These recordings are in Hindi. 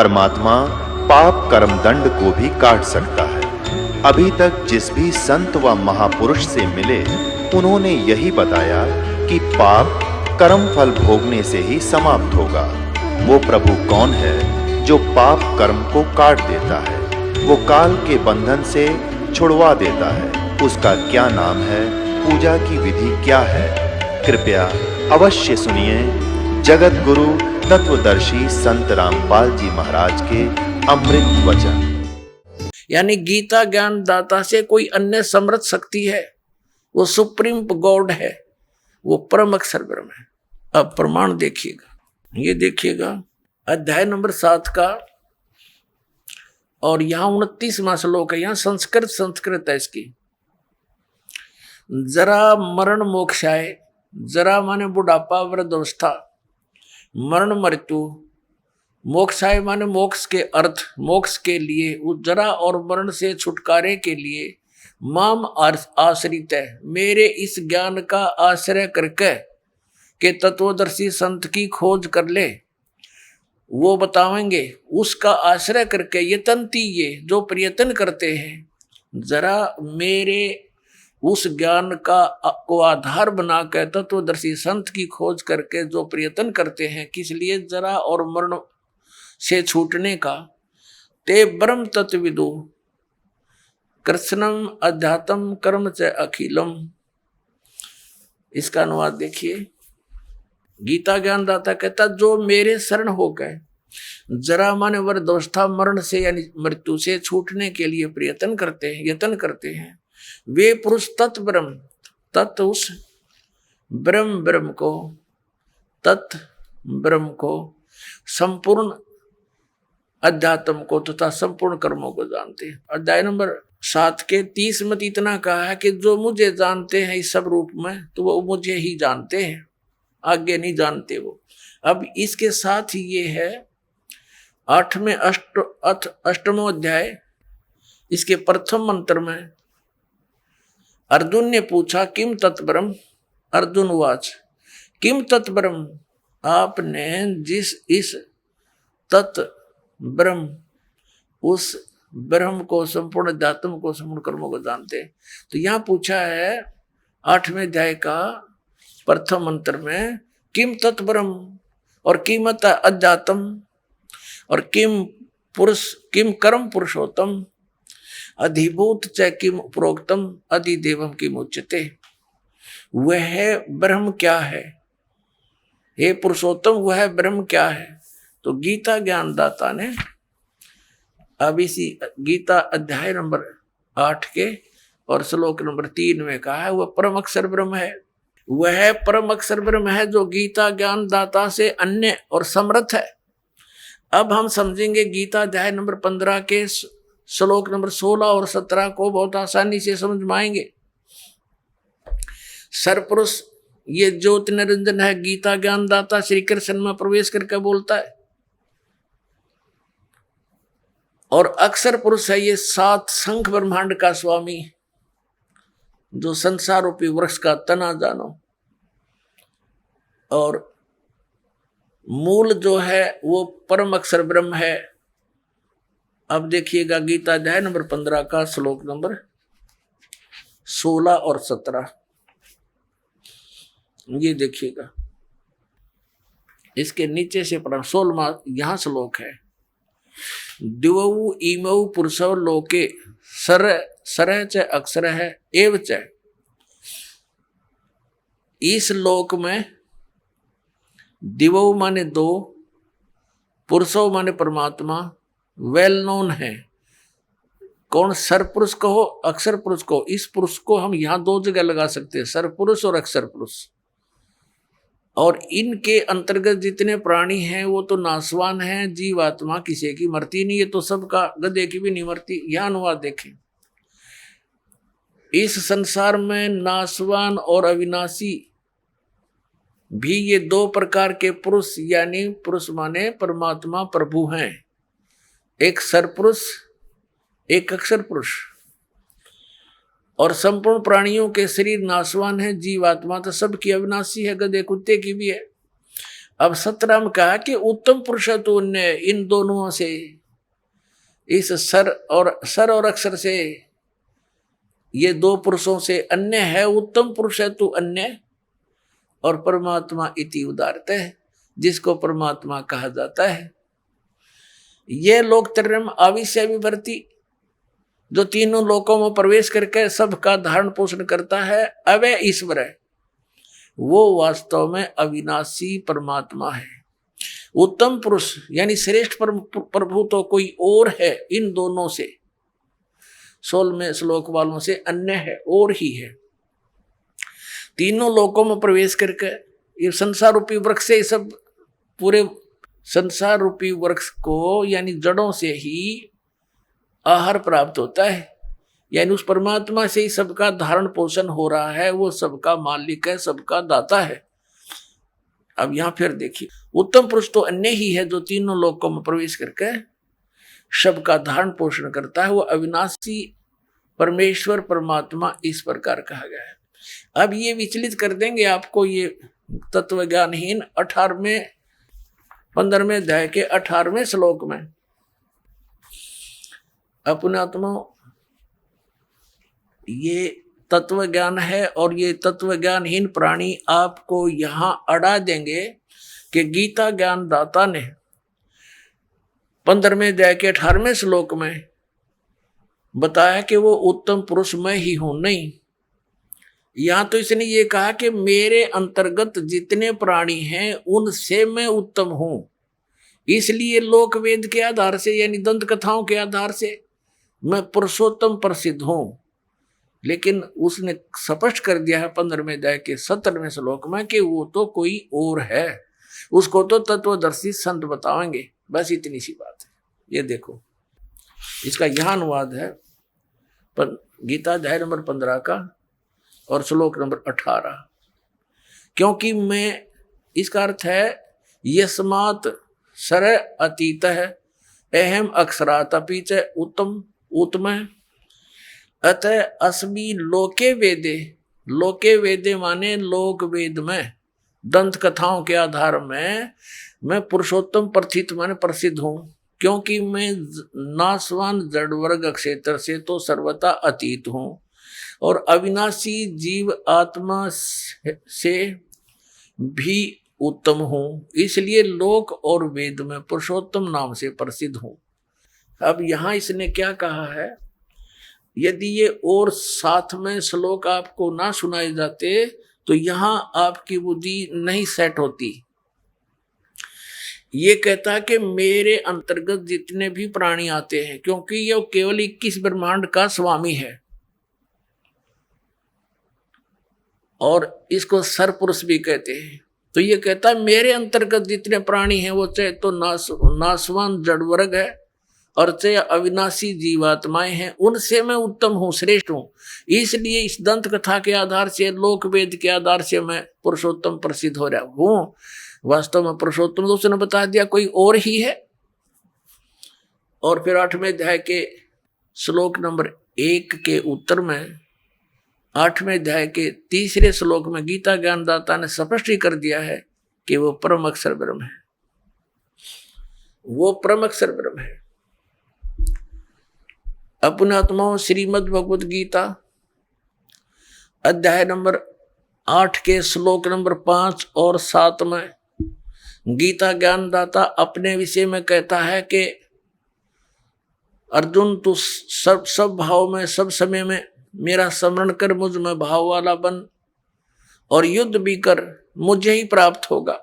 परमात्मा पाप कर्म दंड को भी काट सकता है। अभी तक जिस भी संत व महापुरुष से मिले, उन्होंने यही बताया कि पाप कर्म फल भोगने से ही समाप्त होगा। वो प्रभु कौन है जो पाप कर्म को काट देता है, वो काल के बंधन से छुड़वा देता है? उसका क्या नाम है, पूजा की विधि क्या है? कृपया अवश्य सुनिए जगत गुरु तत्वदर्शी संत रामपाल जी महाराज के अमृत वचन। यानी गीता ज्ञान दाता से कोई अन्य समर्थ शक्ति है, वो सुप्रीम गॉड है, वो परम अक्षर ब्रह्म है। अब प्रमाण देखिएगा, ये देखिएगा अध्याय नंबर 7 का, और यहाँ 29वां श्लोक है। यहाँ संस्कृत है इसकी। जरा मरण मोक्षाय, जरा माने बुढ़ापा वृद्धावस्था, मरण मृत्यु, मोक्षाय माने मोक्ष के अर्थ, मोक्ष के लिए, उस जरा और मरण से छुटकारे के लिए माम आश्रित है, मेरे इस ज्ञान का आश्रय करके के तत्वदर्शी संत की खोज कर ले, वो बतावेंगे। उसका आश्रय करके यतनती, ये जो प्रयत्न करते हैं, जरा मेरे उस ज्ञान का को आधार बनाकर तत्वदर्शी संत की खोज करके जो प्रयत्न करते हैं, किस लिए? जरा और मरण से छूटने का। ते ब्रह्म तत्विदु कृष्णम अध्यात्म कर्म च अखिलम। इसका अनुवाद देखिए। गीता ज्ञानदाता कहता, जो मेरे शरण हो गए, जरा माने वृद्धावस्था, मरण से यानी मृत्यु से छूटने के लिए प्रयत्न करते हैं, यत्न करते हैं, वे पुरुष तत् ब्रह्म, तत् उस ब्रह्म को, तत् ब्रह्म को, संपूर्ण अध्यात्म को तथा संपूर्ण कर्मों को जानते हैं। अध्याय नंबर 7 के 30 में इतना कहा है कि जो मुझे जानते हैं इस सब रूप में, तो वो मुझे ही जानते हैं, आगे नहीं जानते वो। अब इसके साथ ही ये है 8वें अष्टमो अध्याय, इसके प्रथम मंत्र में अर्जुन ने पूछा, किम तत्ब्रह्म? अर्जुन वाच किम तत्ब्रह्म? आपने जिस इस तत् ब्रह्म, उस ब्रह्म को, संपूर्ण अध्यात्म को, संपूर्ण कर्मों को जानते हैं। तो यहाँ पूछा है 8वें अध्याय का प्रथम मंत्र में, किम तत्ब्रह्म और किमत अध्यात्म और किम पुरुष, किम कर्म पुरुषोत्तम, अधिभूत च किम प्रोक्तम, अधिदेवम किम उच्यते। वह ब्रह्म क्या है? हे पुरुषोत्तम, वह ब्रह्म क्या है? तो गीता ज्ञानदाता ने अब इसी गीता अध्याय नंबर 8 के और श्लोक नंबर 3 में कहा है, वह परम अक्षर ब्रह्म है। वह परम अक्षर ब्रह्म है जो गीता ज्ञानदाता से अन्य और समर्थ है। अब हम समझेंगे गीता अध्याय नंबर 15 के श्लोक नंबर 16 और 17 को बहुत आसानी से समझ पाएंगे। सरपुरुष, ये ज्योति निरंजन है, गीता ज्ञानदाता श्री कृष्ण में प्रवेश करके बोलता है। और अक्षर पुरुष है ये 7 शंख ब्रह्मांड का स्वामी, जो संसार रूपी वृक्ष का तना जानो। और मूल जो है वो परम अक्षर ब्रह्म है। अब देखिएगा गीता अध्याय नंबर 15 का श्लोक नंबर 16 और 17, ये देखिएगा। इसके नीचे से पढ़ा 16वां यहां श्लोक है, दिवौ इमौ पुरुषौ लोके सर च अक्षर है एव च। इस लोक में दिवौ माने 2, पुरुषौ माने परमात्मा, वेल नोन है। कौन? सरपुरुष कहो, अक्षर पुरुष कहो। इस पुरुष को हम यहां 2 जगह लगा सकते हैं, सरपुरुष और अक्षर पुरुष। और इनके अंतर्गत जितने प्राणी हैं वो तो नासवान हैं, जीवात्मा किसी की मरती नहीं है, तो सबका, गधे की भी नहीं मरती। यह अनुवाद देखें, इस संसार में नासवान और अविनाशी भी ये 2 प्रकार के पुरुष, यानी पुरुष माने परमात्मा प्रभु हैं, एक सरपुरुष, एक अक्षर पुरुष। और संपूर्ण प्राणियों के शरीर नासवान है, जीवात्मा तो सबकी अविनाशी है, गधे कुत्ते की भी है। अब 17 में कहा कि उत्तम पुरुष तो इन दोनों से, इस सर और अक्षर से, ये दो पुरुषों से अन्य है। उत्तम पुरुष है तो अन्य, और परमात्मा इति उदारत है, जिसको परमात्मा कहा जाता है। ये लोक त्रयम् आविश्य विवर्ती, जो तीनों लोकों में प्रवेश करके सबका धारण पोषण करता है, अवय ईश्वर है, वो वास्तव में अविनाशी परमात्मा है। उत्तम पुरुष यानी श्रेष्ठ प्रभु तो कोई और है, इन दोनों से, 16वें श्लोक वालों से अन्य है, और ही है। तीनों लोकों में प्रवेश करके ये संसार रूपी वृक्ष से, सब पूरे संसार रूपी वृक्ष को यानी जड़ों से ही आहार प्राप्त होता है, यानी उस परमात्मा से ही सबका धारण पोषण हो रहा है। वो सबका मालिक है, सबका दाता है। अब यहां फिर देखिए, उत्तम पुरुष तो अन्य ही है, जो तीनों लोकों में प्रवेश करके सबका धारण पोषण करता है। वो अविनाशी परमेश्वर परमात्मा इस प्रकार कहा गया है। अब ये विचलित कर देंगे आपको ये तत्व ज्ञानहीन 15वें अध्याय के 18वें श्लोक में। अपनात्मा ये तत्व ज्ञान है, और ये तत्व ज्ञानहीन प्राणी आपको यहां अड़ा देंगे कि गीता ज्ञान दाता ने 15वें अध्याय के 18वें श्लोक में बताया कि वो उत्तम पुरुष मैं ही हूं। नहीं, यहां तो इसने ये कहा कि मेरे अंतर्गत जितने प्राणी हैं उनसे मैं उत्तम हूं, इसलिए लोक वेद के आधार से यानी दंत कथाओं के आधार से मैं पुरुषोत्तम प्रसिद्ध हूं। लेकिन उसने स्पष्ट कर दिया है 15वें अध्याय के 17वें श्लोक में कि वो तो कोई और है, उसको तो तत्वदर्शी संत बताएंगे। बस इतनी सी बात है। ये देखो, इसका यह अनुवाद है गीता अध्याय नंबर 15 का और श्लोक नंबर 18। क्योंकि मैं, इसका अर्थ है यस्मात् सर अतीत है अहम अक्षरात् अपि च उत्तम उत्तम, अतः अस्मि लोके वेदे। लोके वेदे माने लोक वेद में दंत कथाओं के आधार में मैं पुरुषोत्तम प्रथित माने प्रसिद्ध हूं, क्योंकि मैं नासवान जड़ वर्ग क्षेत्र से तो सर्वथा अतीत हूं और अविनाशी जीव आत्मा से भी उत्तम हूं, इसलिए लोक और वेद में पुरुषोत्तम नाम से प्रसिद्ध हूं। अब यहां इसने क्या कहा है, यदि ये और साथ में श्लोक आपको ना सुनाए जाते तो यहां आपकी बुद्धि नहीं सेट होती। ये कहता कि मेरे अंतर्गत जितने भी प्राणी आते हैं, क्योंकि ये केवल 21 ब्रह्मांड का स्वामी है और इसको सरपुरुष भी कहते हैं। तो ये कहता मेरे अंतर्गत जितने प्राणी हैं वो चाहे तो नासवान जड़ वर्ग है और चाहे अविनाशी जीवात्माएं हैं, उनसे मैं उत्तम हूँ, श्रेष्ठ हूँ। इसलिए इस दंत कथा के आधार से, लोक वेद के आधार से मैं पुरुषोत्तम प्रसिद्ध हो रहा हूँ। वास्तव में पुरुषोत्तम तो उसने बता दिया कोई और ही है। और फिर 8वें अध्याय के श्लोक नंबर 1 के उत्तर में, 8वें अध्याय के 3 श्लोक में गीता ज्ञानदाता ने स्पष्ट ही कर दिया है कि वो परम अक्षर ब्रह्म है, वो परम अक्षर ब्रह्म है। अपने आत्माओं श्रीमद् भगवत गीता अध्याय नंबर 8 के श्लोक नंबर 5 और 7 में गीता ज्ञानदाता अपने विषय में कहता है कि अर्जुन तू सब भाव में, सब समय में मेरा स्मरण कर, मुझ में भाव वाला बन और युद्ध भी कर, मुझे ही प्राप्त होगा।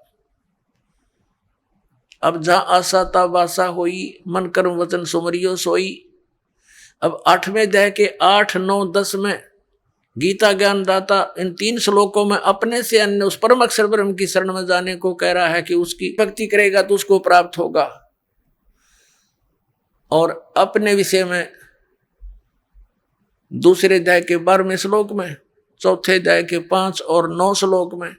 अब जहां आशा तब आशा होई, मन कर्म वचन सुमरियो सोई। अब 8वें अध्याय के 8, 9, 10 में गीता ज्ञानदाता इन 3 श्लोकों में अपने से अन्य उस परम अक्षर ब्रह्म की शरण में जाने को कह रहा है कि उसकी भक्ति करेगा तो उसको प्राप्त होगा। और अपने विषय में दूसरे अध्याय के 12वें श्लोक में, चौथे अध्याय के 5 और 9 श्लोक में,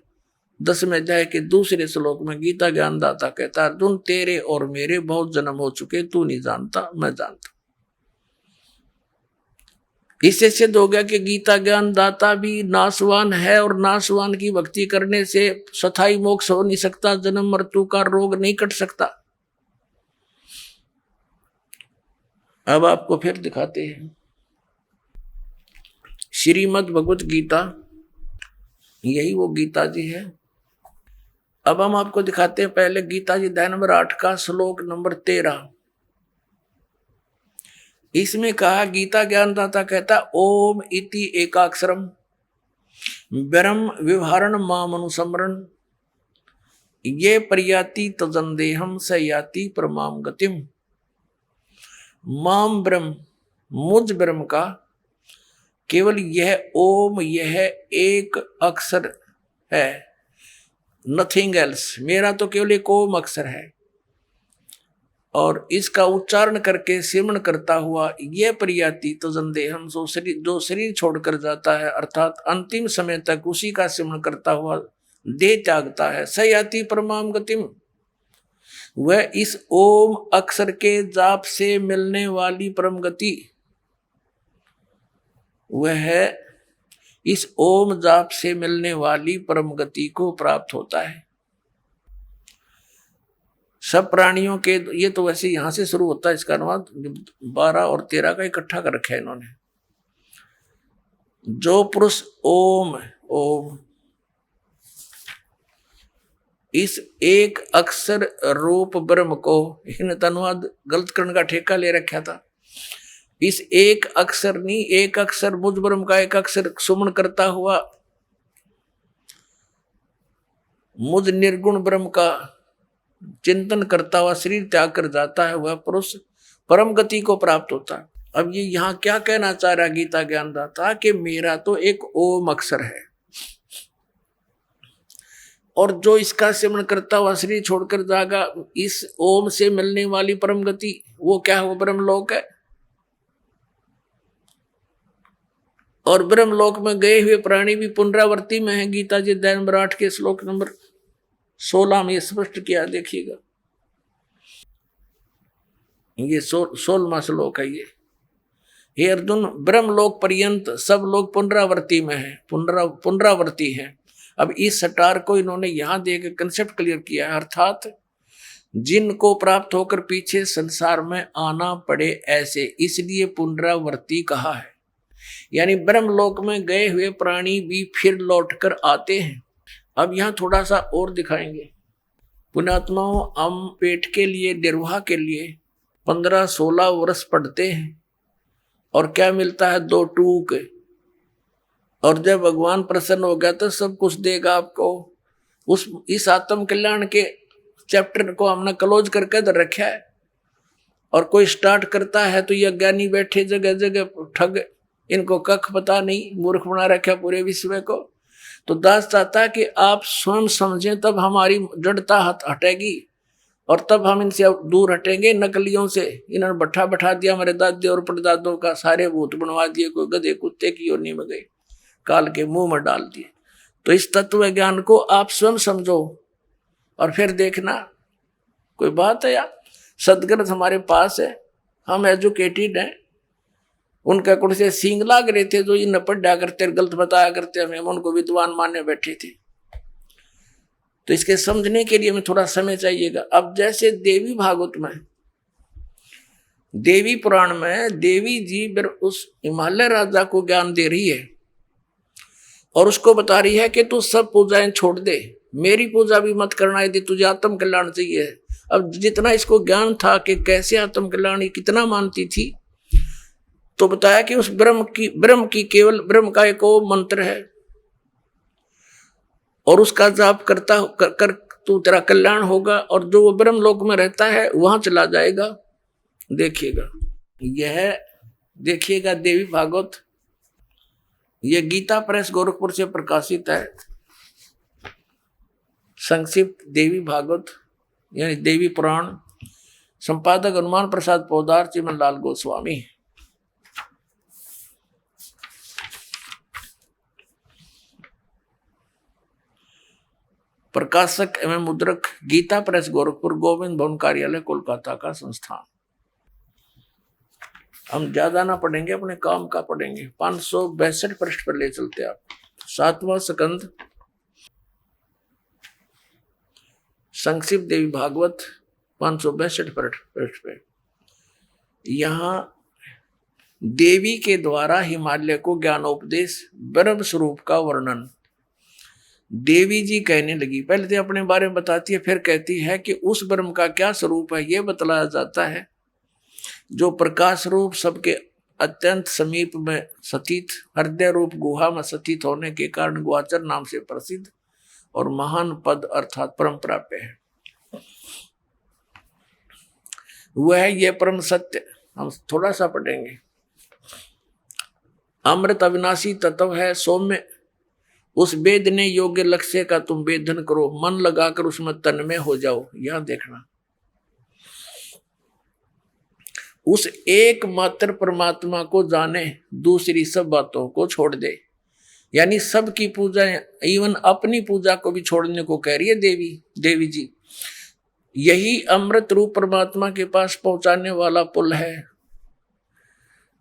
10वें अध्याय के दूसरे श्लोक में गीता ज्ञानदाता कहता है अर्जुन तेरे और मेरे बहुत जन्म हो चुके, तू नहीं जानता, मैं जानता। इससे सिद्ध हो गया कि गीता ज्ञान दाता भी नाशवान है और नाशवान की भक्ति करने से स्थायी मोक्ष हो नहीं सकता, जन्म मृत्यु का रोग नहीं कट सकता। अब आपको फिर दिखाते हैं श्रीमद् भगवत गीता, यही वो गीता जी है। अब हम आपको दिखाते हैं पहले गीता जी अध्याय नंबर 8 का श्लोक नंबर 13। इसमें कहा, गीता ज्ञानदाता कहता ओम इति एकाक्षरम ब्रह्म विवहारण माम अनुसमरण ये प्रयाति तजंदेहम स याति परमाम गतिम। माम ब्रह्म, मुझ ब्रह्म का केवल यह ओम, यह एक अक्षर है, नथिंग एल्स। मेरा तो केवल एक ओम अक्षर है और इसका उच्चारण करके सिमरण करता हुआ ये प्रयाति तजंदेहम, जो शरीर छोड़कर जाता है अर्थात अंतिम समय तक उसी का सिमरण करता हुआ देह त्यागता है, स याति परमाम गतिम, वह इस ओम अक्षर के जाप से मिलने वाली परम गति, वह इस ओम जाप से मिलने वाली परम गति को प्राप्त होता है। सब प्राणियों के, ये तो वैसे यहां से शुरू होता है, इसका अनुवाद 12 और 13 का इकट्ठा कर रखा है इन्होंने। जो पुरुष ओम ओम इस एक अक्षर रूप ब्रह्म को, इन अनुवाद गलत करने का ठेका ले रखा था। इस एक अक्षर नहीं, एक अक्षर मुझ ब्रह्म का एक अक्षर सुमन करता हुआ मुझ निर्गुण ब्रह्म का चिंतन करता हुआ शरीर त्याग कर जाता है, वह पुरुष परम गति को प्राप्त होता है। अब ये यहाँ क्या कहना चाह रहा गीता ज्ञानदाता कि मेरा तो एक ओम अक्षर है और जो इसका सिमरण करता हुआ शरीर छोड़कर जाएगा, इस ओम से मिलने वाली परम गति वो क्या है, वो ब्रह्मलोक है। और ब्रह्मलोक में गए हुए प्राणी भी पुनरावृत्ति में है। गीता जी अध्याय नंबर 8 के श्लोक नंबर 16 में स्पष्ट किया, देखिएगा ये 16वां श्लोक है ये। हे अर्जुन, ब्रह्मलोक पर्यंत सब लोग पुनरावृत्ति में है, पुनरावृत्ति है। अब इस सटार को इन्होंने यहां देकर कंसेप्ट क्लियर किया है, अर्थात जिनको प्राप्त होकर पीछे संसार में आना पड़े ऐसे, इसलिए पुनरावृत्ति कहा है। यानी ब्रह्मलोक में गए हुए प्राणी भी फिर लौटकर आते हैं। अब यहाँ थोड़ा सा और दिखाएंगे। पुण्यात्माओं, हम पेट के लिए, निर्वाह के लिए 15-16 वर्ष पढ़ते हैं और क्या मिलता है, 2 टूक। और जब भगवान प्रसन्न हो गया तो सब कुछ देगा आपको। इस आत्म कल्याण के चैप्टर को हमने क्लोज करके तो रखा है, और कोई स्टार्ट करता है तो ये अज्ञानी बैठे जगह जगह ठग, इनको कख पता नहीं, मूर्ख बना रखा पूरे विश्व को। तो दास चाहता है कि आप स्वयं समझें, तब हमारी जड़ता हटेगी और तब हम इनसे दूर हटेंगे। नकलियों से इन्होंने बैठा दिया हमारे दादे और परदादों का, सारे भूत बनवा दिए, कोई गधे कुत्ते की योनि में गए, काल के मुंह में डाल दिए। तो इस तत्व ज्ञान को आप स्वयं समझो और फिर देखना। कोई बात है यार, सदग्रंथ हमारे पास है, हम एजुकेटेड हैं। उनका कुछ से सींग लाग रहे थे जो इन पढ़ा करते, गलत बताया करते, हमें उनको विद्वान मानने बैठे थे। तो इसके समझने के लिए हमें थोड़ा समय चाहिएगा। अब जैसे देवी भागवत में, देवी पुराण में देवी जी उस हिमालय राजा को ज्ञान दे रही है और उसको बता रही है कि तू सब पूजाएं छोड़ दे, मेरी पूजा भी मत करना यदि तुझे आत्म कल्याण चाहिए। अब जितना इसको ज्ञान था कि कैसे आत्म कल्याण कितना मानती थी, तो बताया कि उस ब्रह्म की केवल ब्रह्म का एक मंत्र है और उसका जाप करता कर तो तेरा कल्याण होगा, और जो वो ब्रह्म लोक में रहता है वहां चला जाएगा। देखिएगा, यह देखिएगा देवी भागवत, यह गीता प्रेस गोरखपुर से प्रकाशित है। संक्षिप्त देवी भागवत यानी देवी पुराण, संपादक हनुमान प्रसाद पोदार, चिमन लाल गोस्वामी। प्रकाशक एवं मुद्रक गीता प्रेस गोरखपुर, गोविंद भवन कार्यालय कोलकाता का संस्थान। हम ज्यादा ना पढ़ेंगे, अपने काम का पढ़ेंगे। 562 पृष्ठ पर ले चलते आप। 7वां स्कंद, संक्षिप्त देवी भागवत, 562 पृष्ठ पे। यहां देवी के द्वारा हिमालय को ज्ञानोपदेश, ब्रह्म स्वरूप का वर्णन देवी जी कहने लगी। पहले तो अपने बारे में बताती है, फिर कहती है कि उस ब्रह्म का क्या स्वरूप है यह बतलाया जाता है, जो प्रकाश रूप सबके अत्यंत समीप में स्थित, हृदय रूप गुहा में स्थित होने के कारण गोचर नाम से प्रसिद्ध और महान पद अर्थात परम प्राप्य है। वह ये परम सत्य, हम थोड़ा सा पढ़ेंगे। अमृत अविनाशी तत्व है, सौम्य उस वेदने योग्य लक्ष्य का तुम वेदन करो, मन लगाकर उसमें तन्मय हो जाओ। यहां देखना, उस एकमात्र परमात्मा को जाने, दूसरी सब बातों को छोड़ दे। यानी सबकी पूजा, इवन अपनी पूजा को भी छोड़ने को कह रही है देवी जी। यही अमृत रूप परमात्मा के पास पहुंचाने वाला पुल है,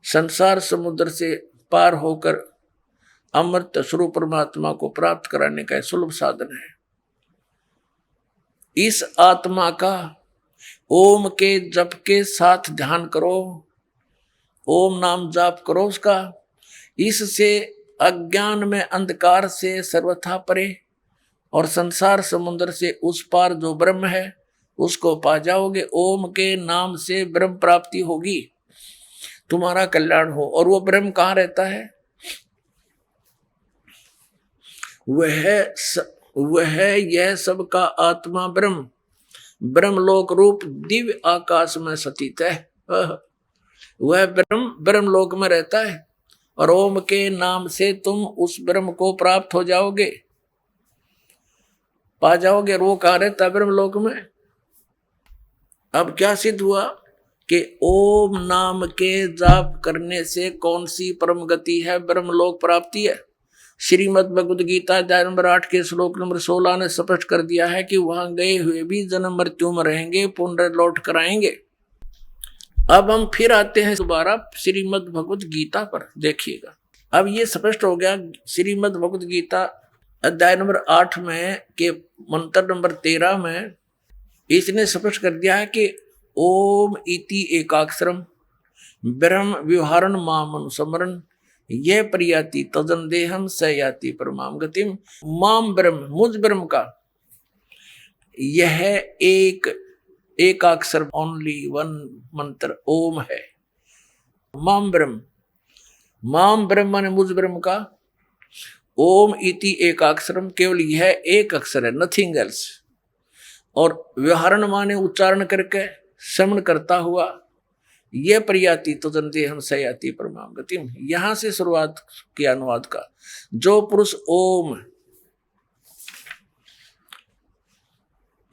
संसार समुद्र से पार होकर अमृत स्वरूप परमात्मा को प्राप्त कराने का सुलभ साधन है। इस आत्मा का ओम के जप के साथ ध्यान करो, ओम नाम जाप करो उसका। इससे अज्ञान में अंधकार से सर्वथा परे और संसार समुद्र से उस पार जो ब्रह्म है उसको पा जाओगे। ओम के नाम से ब्रह्म प्राप्ति होगी, तुम्हारा कल्याण हो। और वो ब्रह्म कहाँ रहता है? वह यह सबका आत्मा ब्रह्म, ब्रह्मलोक रूप दिव्य आकाश में स्थित है। वह ब्रह्म लोक में रहता है और ओम के नाम से तुम उस ब्रह्म को प्राप्त हो जाओगे, पा जाओगे। वो कहाँ रहता है? ब्रह्मलोक में। अब क्या सिद्ध हुआ कि ओम नाम के जाप करने से कौन सी परम गति है? ब्रह्मलोक प्राप्ति है। श्रीमद् भगवद गीता अध्याय नंबर 8 के श्लोक नंबर 16 ने स्पष्ट कर दिया है कि वहां गए हुए भी जन्म मृत्यु में रहेंगे, पुनः लौट कर आएंगे। अब हम फिर आते हैं दोबारा श्रीमद् भगवद गीता पर, देखिएगा। अब ये स्पष्ट हो गया श्रीमद् भगवद गीता अध्याय नंबर 8 में के मंत्र नंबर 13 में इसने स्पष्ट कर दिया है कि ओम इति एकाक्षरम ब्रह्म व्यवहारण माम अनुस्मरण ये प्रियाति तदन देहम स याति परमाम गतिम। माम ब्रह्म, मुझ ब्रह्म का यह एक अक्षर, ओनली वन मंत्र ओम है। माम ब्रह्म माने मुझ ब्रह्म का। ओम इति एक अक्षरम, केवल यह एक अक्षर है, नथिंग एल्स। और व्यवहारण माने उच्चारण करके, श्रवण करता हुआ, ये प्रियाति तो जनते हम सयाति परमाम गतिम। यहां से शुरुआत किया अनुवाद का। जो पुरुष ओम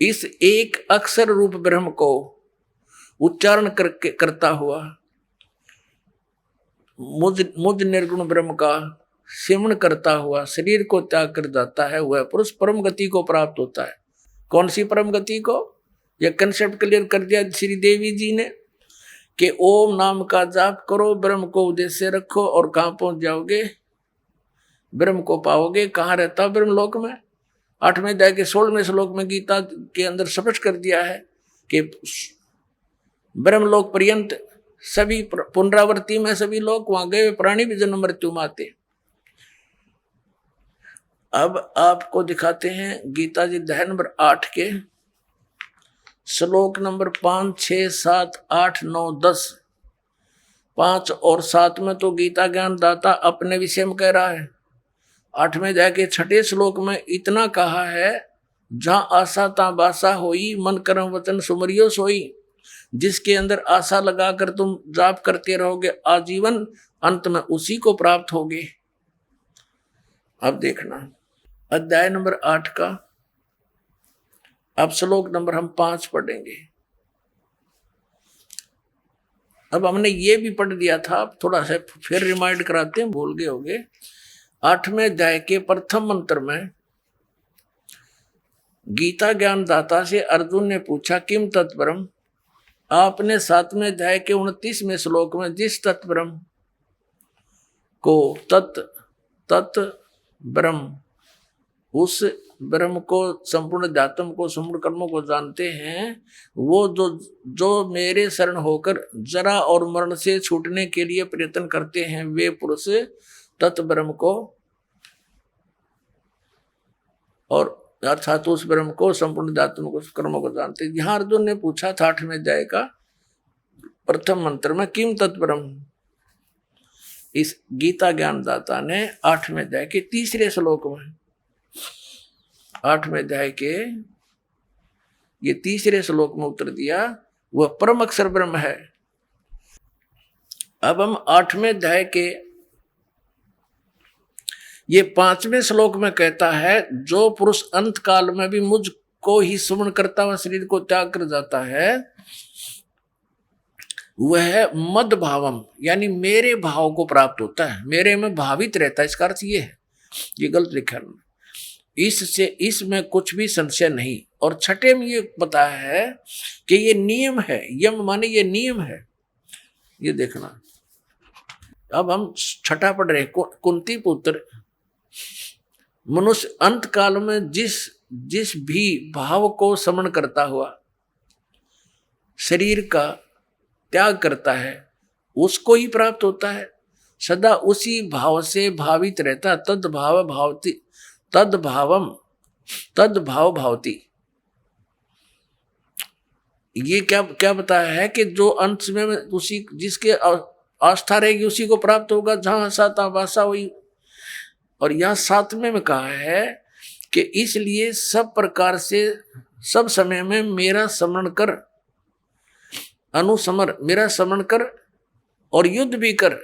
इस एक अक्षर रूप ब्रह्म को उच्चारण करके करता हुआ मुझ निर्गुण ब्रह्म का सिमरण करता हुआ शरीर को त्याग कर जाता है, वह पुरुष परम गति को प्राप्त होता है। कौन सी परम गति को? यह कंसेप्ट क्लियर कर दिया श्री देवी जी ने कि ओम नाम का जाप करो, ब्रह्म को उद्देश्य रखो और कहाँ पहुंच जाओगे? ब्रह्म को पाओगे। कहाँ रहता? ब्रह्मलोक में। 8वें अध्याय के 16वें श्लोक में गीता के अंदर स्पष्ट कर दिया है कि ब्रह्मलोक पर्यंत सभी पुनरावृत्ति में सभी लोग, वहां गए प्राणी भी जन्म मृत्यु में आते। अब आपको दिखाते हैं गीता जी अध्याय नंबर 8 के श्लोक नंबर 5, 6, 7, 8, 9, 10। 5 और 7 में तो गीता ज्ञान दाता अपने विषय में कह रहा है। 8वें अध्याय के 6ठे श्लोक में इतना कहा है, जहां आशा ता बासा होई, मन कर्म वचन सुमरियो सोई। जिसके अंदर आशा लगाकर तुम जाप करते रहोगे आजीवन, अंत में उसी को प्राप्त होगे। अब देखना अध्याय नंबर 8 का अब श्लोक नंबर हम 5 पढ़ेंगे। अब हमने ये भी पढ़ दिया था, अब थोड़ा सा फिर रिमाइंड कराते हैं, भूल गए होंगे। 8वें अध्याय के प्रथम मंत्र में गीता ज्ञान दाता से अर्जुन ने पूछा, किम तत्परम। आपने 7वें अध्याय के 29वें श्लोक में जिस तत् ब्रह्म को तत् ब्रह्म, उस ब्रह्म को, संपूर्ण अध्यात्म को, संपूर्ण कर्मों को जानते हैं, वो जो मेरे शरण होकर जरा और मरण से छूटने के लिए प्रयत्न करते हैं, वे पुरुष तत् ब्रह्म को, और अर्थात उस ब्रह्म को, संपूर्ण अध्यात्म को, कर्मों को जानते हैं। यहाँ अर्जुन ने पूछा था 8वें अध्याय का प्रथम मंत्र में, किम तत् ब्रह्म। इस गीता ज्ञानदाता ने 8वें अध्याय के 3 श्लोक में, 8वें अध्याय के ये 3 श्लोक में उत्तर दिया, वह परम अक्षर ब्रह्म है। अब हम 8वें अध्याय के ये 5वें श्लोक में कहता है, जो पुरुष अंत काल में भी मुझको ही स्मरण करता हुआ शरीर को त्याग कर जाता है, वह मद भावम, यानी मेरे भाव को प्राप्त होता है, मेरे में भावित रहता है। इसका अर्थ ये है, ये गलत लिखा है, इससे इसमें कुछ भी संशय नहीं। और 6 में ये बताया है कि ये नियम है, यम माने ये नियम है, ये देखना। अब हम 6 पढ़ रहे, कुंती पुत्र, मनुष्य अंत काल में जिस भी भाव को समन करता हुआ शरीर का त्याग करता है, उसको ही प्राप्त होता है। सदा उसी भाव से भावित रहता, तद भाव भावती, तद भाव भावती। ये क्या बताया है कि जो अंत में उसी जिसके आस्था रहेगी उसी को प्राप्त होगा, जहां साता वासा हुई। और यहाँ 7वें में कहा है कि इसलिए सब प्रकार से सब समय में मेरा स्मरण कर, अनुसमर, मेरा स्मरण कर और युद्ध भी कर,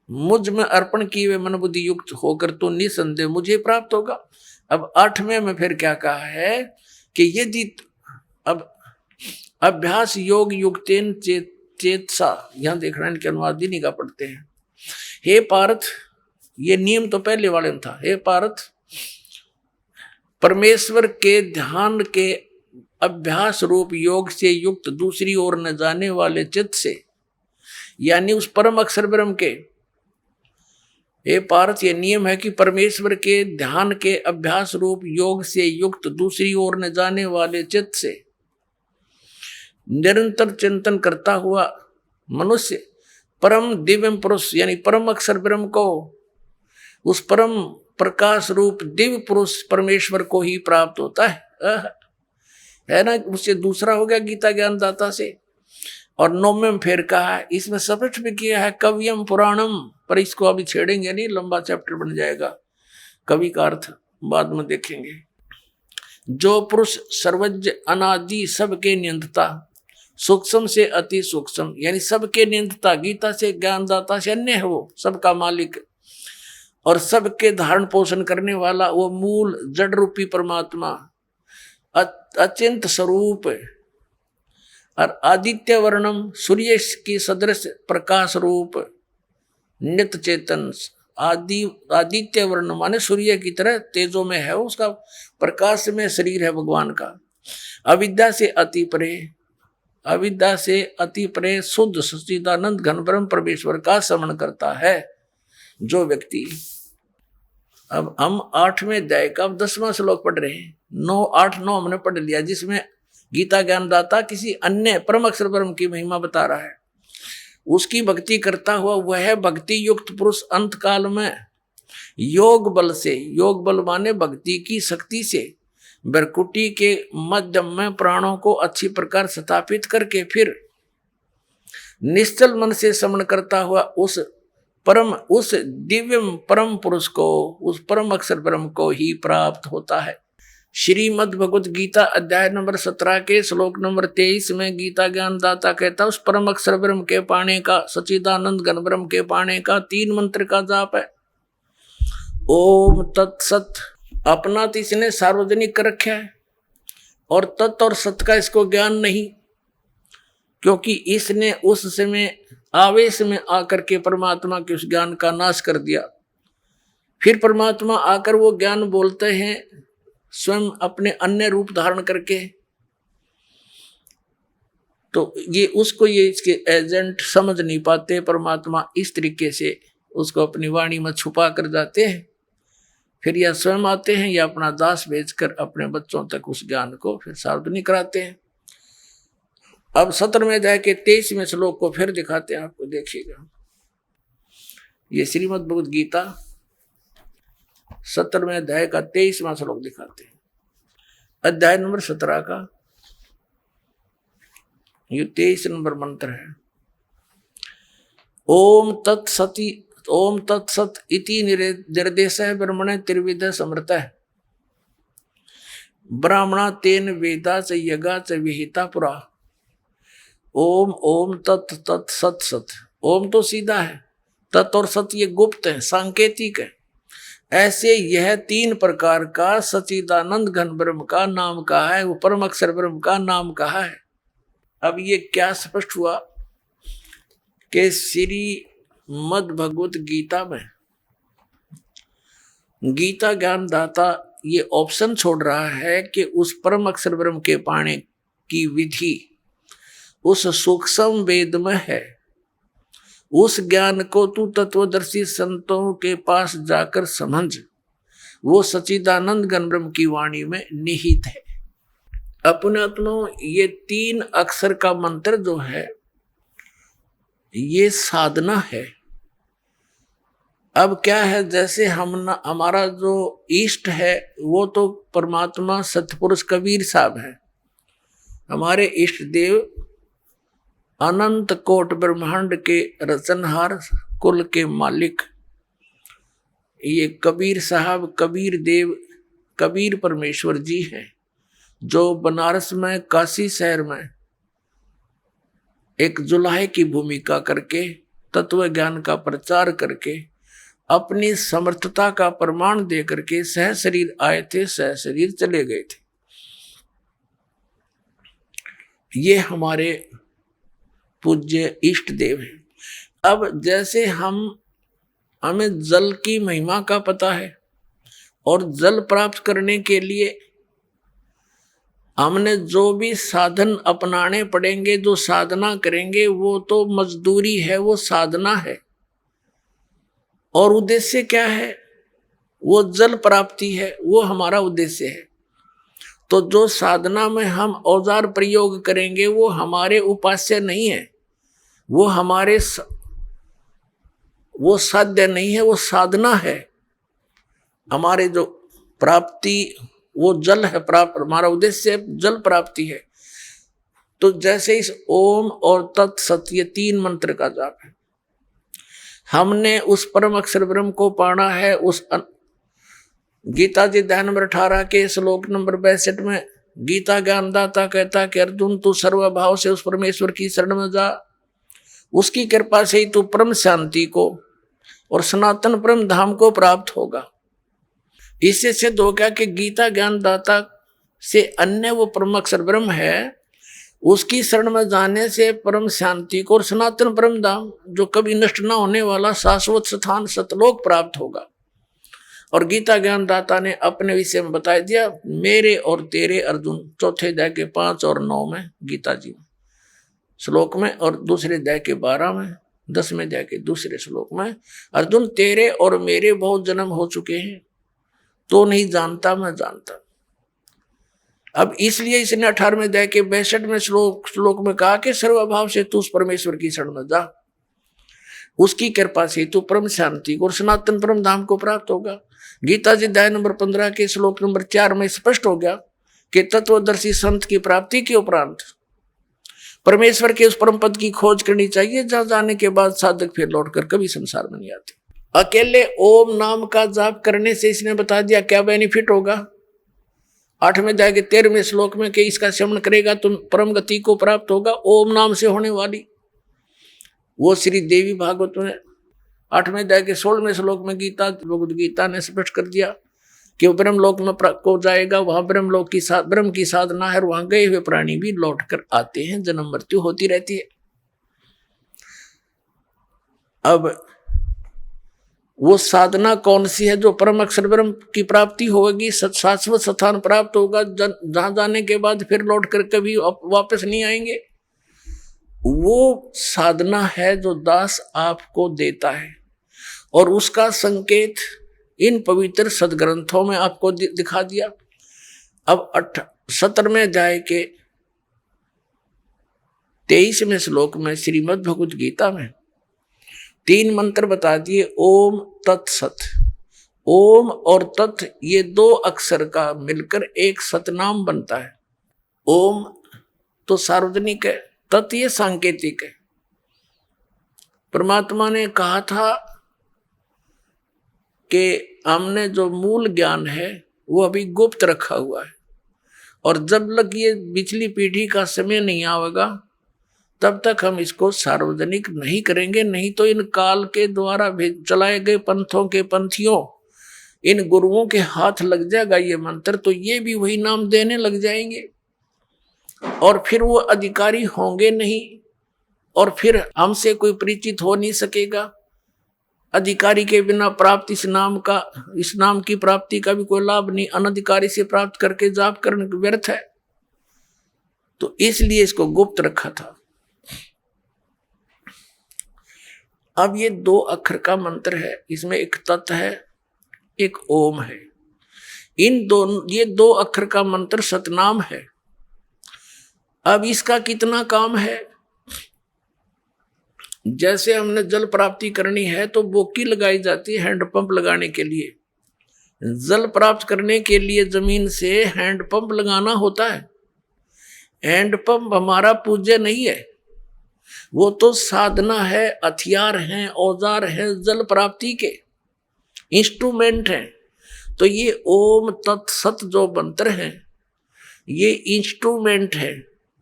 मुझ में अर्पण किए हुए मन बुद्धि युक्त होकर तो निसंदेह मुझे प्राप्त होगा। अब 8वें में फिर क्या कहा है कि यदि अब अभ्यास योग युक्तेन चेतसा, यहां देखना इनके अनुवाद नहीं का पढ़ते हैं। हे पार्थ, ये नियम तो पहले वाले में था। हे पार्थ, परमेश्वर के ध्यान के अभ्यास रूप योग से युक्त दूसरी ओर न जाने वाले चित्त से, यानी उस परम अक्षर ब्रह्म के, हे पार्थ, ये नियम है कि परमेश्वर के ध्यान के अभ्यास रूप योग से युक्त दूसरी ओर न जाने वाले चित्त से निरंतर चिंतन करता हुआ मनुष्य परम दिव्य पुरुष, यानी परम अक्षर ब्रह्म को, उस परम प्रकाश रूप दिव्य पुरुष परमेश्वर को ही प्राप्त होता है ना। उससे दूसरा हो गया गीता ज्ञानदाता से। और 9वें में फिर कहा, इसमें स्पष्ट भी किया है कवियम पुराणम, पर इसको अभी छेड़ेंगे नहीं, लंबा चैप्टर बन जाएगा। कवि का अर्थ बाद में देखेंगे। जो पुरुष सर्वज्ञ अनादि सबके नियंत्ता, सूक्ष्म से अति सूक्ष्म, यानी सबके नियंत्ता, गीता से ज्ञानदाता से अन्य है, वो सबका मालिक और सबके धारण पोषण करने वाला, वो मूल जड़ रूपी परमात्मा, अचिंत स्वरूप और आदित्य वर्णम, सूर्य की सदृश प्रकाश रूप, नित्य चेतन, आदित्य वर्ण माने सूर्य की तरह तेजो में है, उसका प्रकाश में शरीर है भगवान का। अविद्या से अति परे, अविद्या से अति परे शुद्ध सच्चिदानंद घन ब्रह्म परमेश्वर का स्मरण करता है जो व्यक्ति। अब हम 8वें अध्याय का 10वां श्लोक पढ़ रहे हैं। 9, 8, 9 हमने पढ़ लिया, जिसमें गीता ज्ञानदाता किसी अन्य परम अक्षर ब्रह्म की महिमा बता रहा है। उसकी भक्ति करता हुआ वह भक्ति युक्त पुरुष अंत काल में योग बल से, योग बल माने भक्ति की शक्ति से, बरकुटी के मध्यम में प्राणों को अच्छी प्रकार स्थापित करके फिर निश्चल मन से स्मरण करता हुआ उस दिव्य परम पुरुष को, उस परम अक्षर ब्रह्म को ही प्राप्त होता है। श्रीमद् भगवत गीता अध्याय नंबर 17 के श्लोक नंबर 23 में गीता ज्ञानदाता कहता है, उस परम अक्षर ब्रह्म के पाने का, सच्चिदानंद घन ब्रह्म के पाने का 3 मंत्र का जाप है। ओम तत्सत, अपना तो इसने सार्वजनिक कर रखा है, और तत् और सत का इसको ज्ञान नहीं, क्योंकि इसने उस समय आवेश में आकर के परमात्मा के उस ज्ञान का नाश कर दिया। फिर परमात्मा आकर वो ज्ञान बोलते हैं स्वयं अपने अन्य रूप धारण करके, तो ये उसको ये इसके एजेंट समझ नहीं पाते। परमात्मा इस तरीके से उसको अपनी वाणी में छुपा कर जाते हैं, फिर या स्वयं आते हैं या अपना दास भेजकर अपने बच्चों तक उस ज्ञान को फिर सार्वजनिक कराते हैं। अब 17वें अध्याय के 23वें श्लोक को फिर दिखाते हैं आपको, देखिएगा। ये श्रीमद् भगवद गीता 17वें अध्याय का 23वां श्लोक दिखाते हैं, अध्याय नंबर 17 का ये 23 नंबर मंत्र है। ओम तत्सत इति निर्देश ब्रह्मणे त्रिविध समृत ब्राह्मणा तेन वेदा च यज्ञा च विहिता पुरा। ओम ओम तत् सत। ओम तो सीधा है, तत् और सत ये गुप्त है, सांकेतिक है। ऐसे यह 3 प्रकार का सच्चिदानंद घन ब्रह्म का नाम कहा है, वो परम अक्षर ब्रह्म का नाम कहा है। अब ये क्या स्पष्ट हुआ कि श्रीमद् भगवत गीता में गीता ज्ञान दाता ये ऑप्शन छोड़ रहा है कि उस परम अक्षर ब्रह्म के पाने की विधि उस सूक्ष्म वेद में है। उस ज्ञान को तू तत्वदर्शी संतों के पास जाकर समझ, वो सच्चिदानंद घन ब्रह्म की वाणी में निहित है। अपने आत्माओं, ये 3 अक्षर का मंत्र जो है ये साधना है। अब क्या है, जैसे हमारा जो इष्ट है वो तो परमात्मा सतपुरुष कबीर साहब है, हमारे इष्ट देव अनंत कोट ब्रह्मांड के रचनहार कुल के मालिक ये कबीर साहब, कबीर देव, कबीर परमेश्वर जी हैं, जो बनारस में काशी शहर में एक जुलाहे की भूमिका करके तत्व ज्ञान का प्रचार करके अपनी समर्थता का प्रमाण दे करके सह शरीर आए थे, सह शरीर चले गए थे। ये हमारे पूज्य इष्ट देव हैं। अब जैसे हमें जल की महिमा का पता है और जल प्राप्त करने के लिए हमने जो भी साधन अपनाने पड़ेंगे, जो साधना करेंगे, वो तो मजदूरी है, वो साधना है। और उद्देश्य क्या है? वो जल प्राप्ति है, वो हमारा उद्देश्य है। तो जो साधना में हम औजार प्रयोग करेंगे वो हमारे उपास्य नहीं है, वो हमारे वो साध्य नहीं है, वो साधना है। हमारे जो प्राप्ति वो जल है, हमारा उद्देश्य जल प्राप्ति है। तो जैसे इस ओम और तत् सत ये 3 मंत्र का जाप है, हमने उस परम अक्षर ब्रह्म को पाना है। उस गीता जी अध्याय नंबर 18 के श्लोक नंबर 62 में गीता ज्ञानदाता कहता कि अर्जुन तू सर्वभाव से उस परमेश्वर की शरण में जा, उसकी कृपा से ही तू परम शांति को और सनातन परम धाम को प्राप्त होगा। इससे सिद्ध हो गया कि गीता ज्ञानदाता से अन्य वो परम अक्षर ब्रह्म है, उसकी शरण में जाने से परम शांति को और सनातन परम धाम जो कभी नष्ट न होने वाला शाश्वत स्थान सतलोक प्राप्त होगा। और गीता ज्ञानदाता ने अपने विषय में बता दिया, मेरे और तेरे अर्जुन, चौथे अध्याय के 5 और 9 में गीता जी में श्लोक में, और दूसरे अध्याय के 12 में, 10वें अध्याय के दूसरे श्लोक में, अर्जुन तेरे और मेरे बहुत जन्म हो चुके हैं, तो नहीं जानता मैं जानता। अब इसलिए इसने 18वें अध्याय के 62वें श्लोक में कहा कि सर्वभाव से तू उस परमेश्वर की शरण में जा, उसकी कृपा से तू परम शांति और सनातन परम धाम को प्राप्त होगा। गीता जी अध्याय नंबर 15 के श्लोक नंबर 4 में स्पष्ट हो गया कि तत्वदर्शी संत की प्राप्ति के उपरांत परमेश्वर के उस परम पद की खोज करनी चाहिए, जहां जाने के बाद साधक फिर लौटकर कभी संसार में नहीं आते। अकेले ओम नाम का जाप करने से इसने बता दिया क्या बेनिफिट होगा। 8वें अध्याय के 13वें श्लोक में कि इसका श्रवण करेगा तो परम गति को प्राप्त होगा, ओम नाम से होने वाली। वो श्री देवी भागवत में 8वें अध्याय के 16वें श्लोक में भगवद गीता ने स्पष्ट कर दिया कि वो ब्रह्मलोक में को जाएगा, वहां ब्रह्म की साधना है, और वहां गए हुए प्राणी भी लौट कर आते हैं, जन्म मृत्यु होती रहती है। अब वो साधना कौन सी है? जो परम अक्षर ब्रह्म की प्राप्ति होगी, शाश्वत स्थान प्राप्त होगा, जहां जाने के बाद फिर लौट कर कभी वापस नहीं आएंगे। वो साधना है जो दास आपको देता है, और उसका संकेत इन पवित्र सदग्रंथों में आपको दिखा दिया। अब 17वें अध्याय के 23वें श्लोक में श्रीमद् भगवत गीता में 3 मंत्र बता दिए। ओम तत्सत। ओम और तत् ये 2 अक्षर का मिलकर एक सतनाम बनता है। ओम तो सार्वजनिक है, तत् ये सांकेतिक है। परमात्मा ने कहा था कि हमने जो मूल ज्ञान है वो अभी गुप्त रखा हुआ है, और जब तक ये पिछली पीढ़ी का समय नहीं आएगा तब तक हम इसको सार्वजनिक नहीं करेंगे। नहीं तो इन काल के द्वारा चलाए गए पंथों के पंथियों, इन गुरुओं के हाथ लग जाएगा ये मंत्र, तो ये भी वही नाम देने लग जाएंगे, और फिर वो अधिकारी होंगे नहीं, और फिर हमसे कोई परिचित हो नहीं सकेगा। अधिकारी के बिना प्राप्त इस नाम की प्राप्ति का भी कोई लाभ नहीं। अनधिकारी से प्राप्त करके जाप करने व्यर्थ है। तो इसलिए इसको गुप्त रखा था। अब ये 2 अक्षर का मंत्र है, इसमें एक तत् है, एक ओम है। ये 2 अक्षर का मंत्र सतनाम है। अब इसका कितना काम है? जैसे हमने जल प्राप्ति करनी है तो बोकी लगाई जाती है हैंडपंप लगाने के लिए। जल प्राप्त करने के लिए जमीन से हैंडपंप लगाना होता है। हैंडपंप हमारा पूज्य नहीं है, वो तो साधना है, हथियार हैं, औजार हैं, जल प्राप्ति के इंस्ट्रूमेंट हैं। तो ये ओम तत्सत जो मंत्र है ये इंस्ट्रूमेंट है,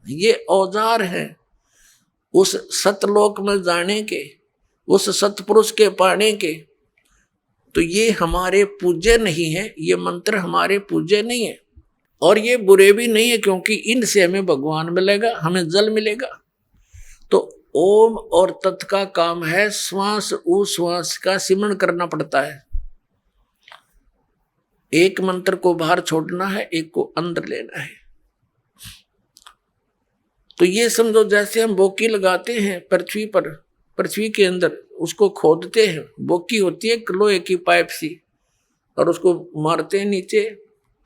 ये औजार है उस सतलोक में जाने के, उस सतपुरुष के पाने के। तो ये हमारे पूज्य नहीं है, ये मंत्र हमारे पूज्य नहीं है, और ये बुरे भी नहीं है, क्योंकि इनसे हमें भगवान मिलेगा, हमें जल मिलेगा। तो ओम और तत् का काम है श्वास उश्वास का सिमरण करना पड़ता है। एक मंत्र को बाहर छोड़ना है, एक को अंदर लेना है। तो ये समझो जैसे हम बोकी लगाते हैं पृथ्वी पर, पृथ्वी के अंदर उसको खोदते हैं। बोकी होती है लोहे की पाइप सी, और उसको मारते हैं नीचे,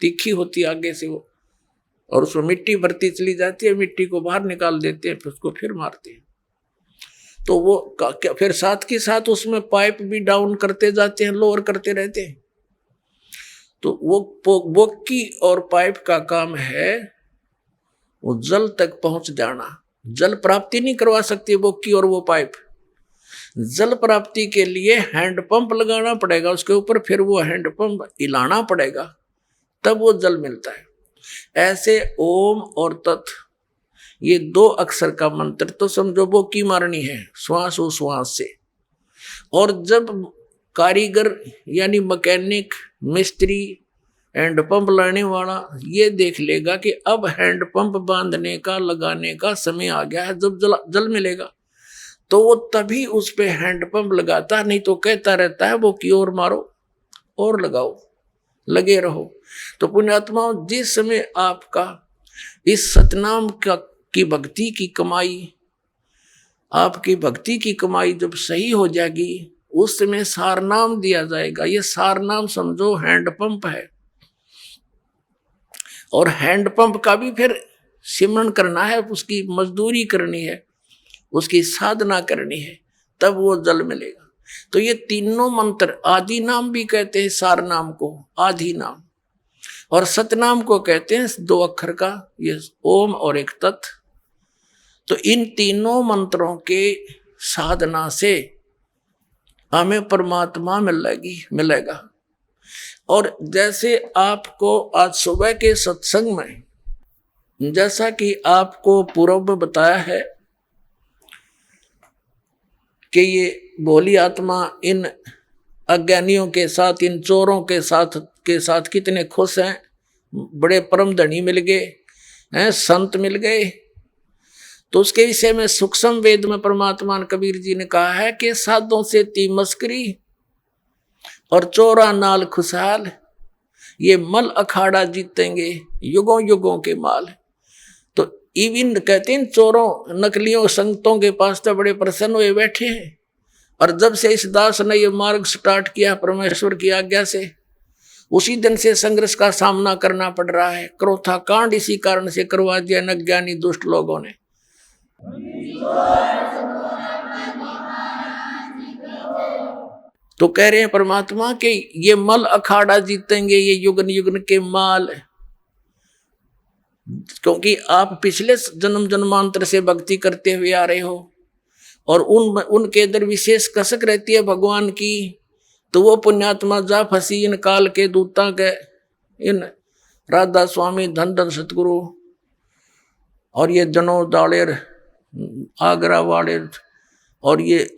तीखी होती है आगे से वो, और उसमें मिट्टी भरती चली जाती है, मिट्टी को बाहर निकाल देते हैं, फिर उसको फिर मारते हैं। तो वो फिर साथ के साथ उसमें पाइप भी डाउन करते जाते हैं, लोअर करते रहते हैं। तो वो बोकी और पाइप का काम है वो जल तक पहुंच जाना। जल प्राप्ति नहीं करवा सकती बोकी और वो पाइप। जल प्राप्ति के लिए हैंडपंप लगाना पड़ेगा उसके ऊपर, फिर वो हैंडपंप हिलाना पड़ेगा, तब वो जल मिलता है। ऐसे ओम और तत् ये 2 अक्षर का मंत्र तो समझो बोकी मारनी है श्वास उश्वास से। और जब कारीगर यानी मैकेनिक, मिस्त्री, हैंडपंप लाने वाला ये देख लेगा कि अब हैंडपंप बांधने का लगाने का समय आ गया है, जब जल मिलेगा, तो वो तभी उस पे हैंडपंप लगाता, नहीं तो कहता रहता है वो की ओर मारो और लगाओ, लगे रहो। तो पुण्यात्माओं, जिस समय आपका इस सतनाम की भक्ति की कमाई, आपकी भक्ति की कमाई जब सही हो जाएगी, उस समय सारनाम दिया जाएगा। ये सारनाम समझो हैंडपंप है, और हैंडपंप का भी फिर सिमरण करना है, उसकी मजदूरी करनी है, उसकी साधना करनी है, तब वो जल मिलेगा। तो ये तीनों मंत्र, आदि नाम भी कहते हैं सारनाम को, आदि नाम, और सतनाम को कहते हैं 2 अक्षर का ये ओम और एक तत्। तो इन तीनों मंत्रों के साधना से हमें परमात्मा मिलेगा। और जैसे आपको आज सुबह के सत्संग में, जैसा कि आपको पूर्व में बताया है कि ये भोली आत्मा इन अज्ञानियों के साथ, इन चोरों के साथ कितने खुश हैं, बड़े परम धनी मिल गए हैं, संत मिल गए। तो उसके विषय में सूक्ष्म वेद में परमात्मा कबीर जी ने कहा है कि साधों से ती मस्करी और चोरा नाल खुशहाल, ये मल अखाड़ा जीतेंगे युगों युगों के माल। तो इवन कहते हैं चोरों नकलियों संगतों के पास तो बड़े प्रसन्न हुए बैठे हैं। और जब से इस दास ने ये मार्ग स्टार्ट किया परमेश्वर की आज्ञा से, उसी दिन से संघर्ष का सामना करना पड़ रहा है। क्रोथा कांड इसी कारण से करवा दिया अज्ञानी दुष्ट लोगों ने। तो कह रहे हैं परमात्मा के ये मल अखाड़ा जीतेंगे, ये युगन युगन के माल, क्योंकि आप पिछले जन्म जन्मांतर से भक्ति करते हुए आ रहे हो और उनके अंदर विशेष कसक रहती है भगवान की। तो वो पुण्यात्मा जा फंसी इन काल के दूता के, इन राधा स्वामी धन धन सतगुरु और ये जनोद दालेर आगरा वाले और ये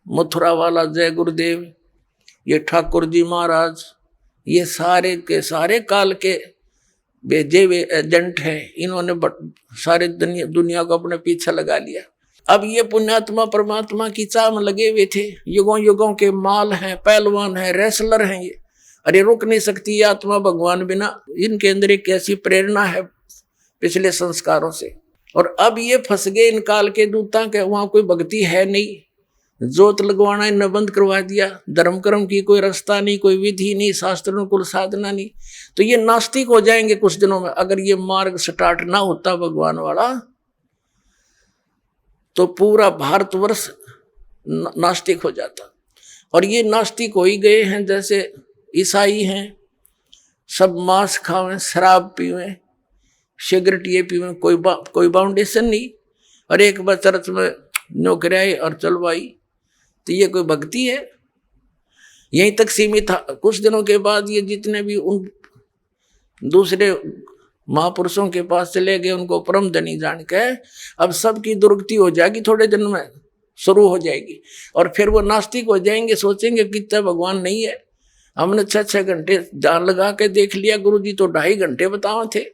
मथुरा वाला जय गुरुदेव, ये ठाकुर जी महाराज, ये सारे के सारे काल के भेजे हुए एजेंट हैं। इन्होंने सारे दुनिया को अपने पीछे लगा लिया। अब ये पुण्यात्मा परमात्मा की चाह में लगे हुए थे, युगों युगों के माल हैं, पहलवान हैं, रेसलर हैं ये। अरे रुक नहीं सकती ये आत्मा भगवान बिना। इनके अंदर एक ऐसी प्रेरणा है पिछले संस्कारों से। और अब ये फंस गए इन काल के दूता के, वहां कोई भक्ति है नहीं, जोत लगवाना न बंद करवा दिया, धर्म कर्म की कोई रास्ता नहीं, कोई विधि नहीं, शास्त्र अनुकूल साधना नहीं। तो ये नास्तिक हो जाएंगे कुछ दिनों में। अगर ये मार्ग स्टार्ट ना होता भगवान वाला तो पूरा भारतवर्ष नास्तिक हो जाता। और ये नास्तिक हो ही गए हैं। जैसे ईसाई हैं, सब मांस खावें, शराब पीवें, सिगरेट ये पीवें, कोई बाउंडेशन नहीं। और एक बार चर्च में नौकरी और चलवाई, तो ये कोई भक्ति है? यहीं तक सीमित था। कुछ दिनों के बाद ये जितने भी उन दूसरे महापुरुषों के पास चले गए, उनको परम धनी जान के अब सबकी दुर्गति हो जाएगी, थोड़े दिन में शुरू हो जाएगी। और फिर वो नास्तिक हो जाएंगे, सोचेंगे कितना भगवान नहीं है। हमने 6-6 घंटे जान लगा के देख लिया, गुरुजी तो 2.5 घंटे बताओ थे।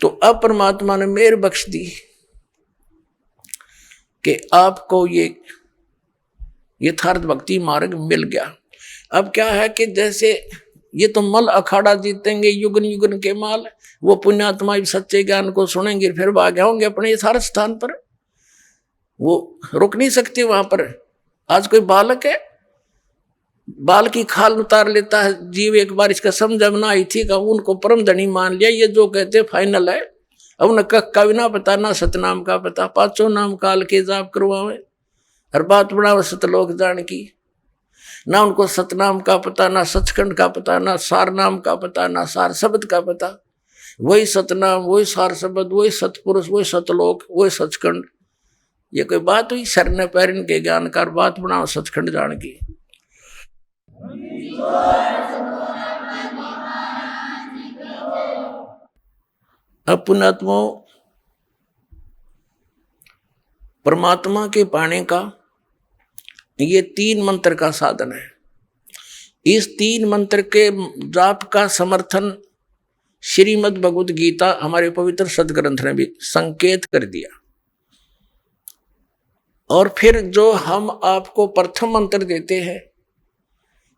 तो अब परमात्मा ने मेहर बख्श दी कि आपको ये यथार्थ भक्ति मार्ग मिल गया। अब क्या है कि जैसे ये तो मल अखाड़ा जीतेंगे, युगन युगन के माल, वो पुण्यात्मा सच्चे ज्ञान को सुनेंगे, फिर भाग होंगे अपने यथार्थ स्थान पर। वो रुक नहीं सकते वहां पर। आज कोई बालक है, बाल की खाल उतार लेता है जीव। एक बार इसका समझ में आई थी कि उनको परम धनी मान लिया, ये जो कहते फाइनल है। अब उन्हें का भी ना पता, ना सतनाम का पता, 5 नाम काल के जाप करवावे, हर बात बढ़ावे सतलोक जान की। ना उनको सतनाम का पता, ना सचखंड का पता, ना सार नाम का पता, ना सार शब्द का पता। वही सतनाम, वही सार शब्द, वही सतपुरुष, वही सतलोक, वही सचखंड। ये कोई बात हुई? सर ने पैरन के ज्ञानकार बात बनाओ सचखंड जान की। अब पुण्यात्मा परमात्मा के पाने का ये 3 मंत्र का साधन है। इस 3 मंत्र के जाप का समर्थन श्रीमद् भगवद गीता हमारे पवित्र सदग्रंथ ने भी संकेत कर दिया। और फिर जो हम आपको प्रथम मंत्र देते हैं,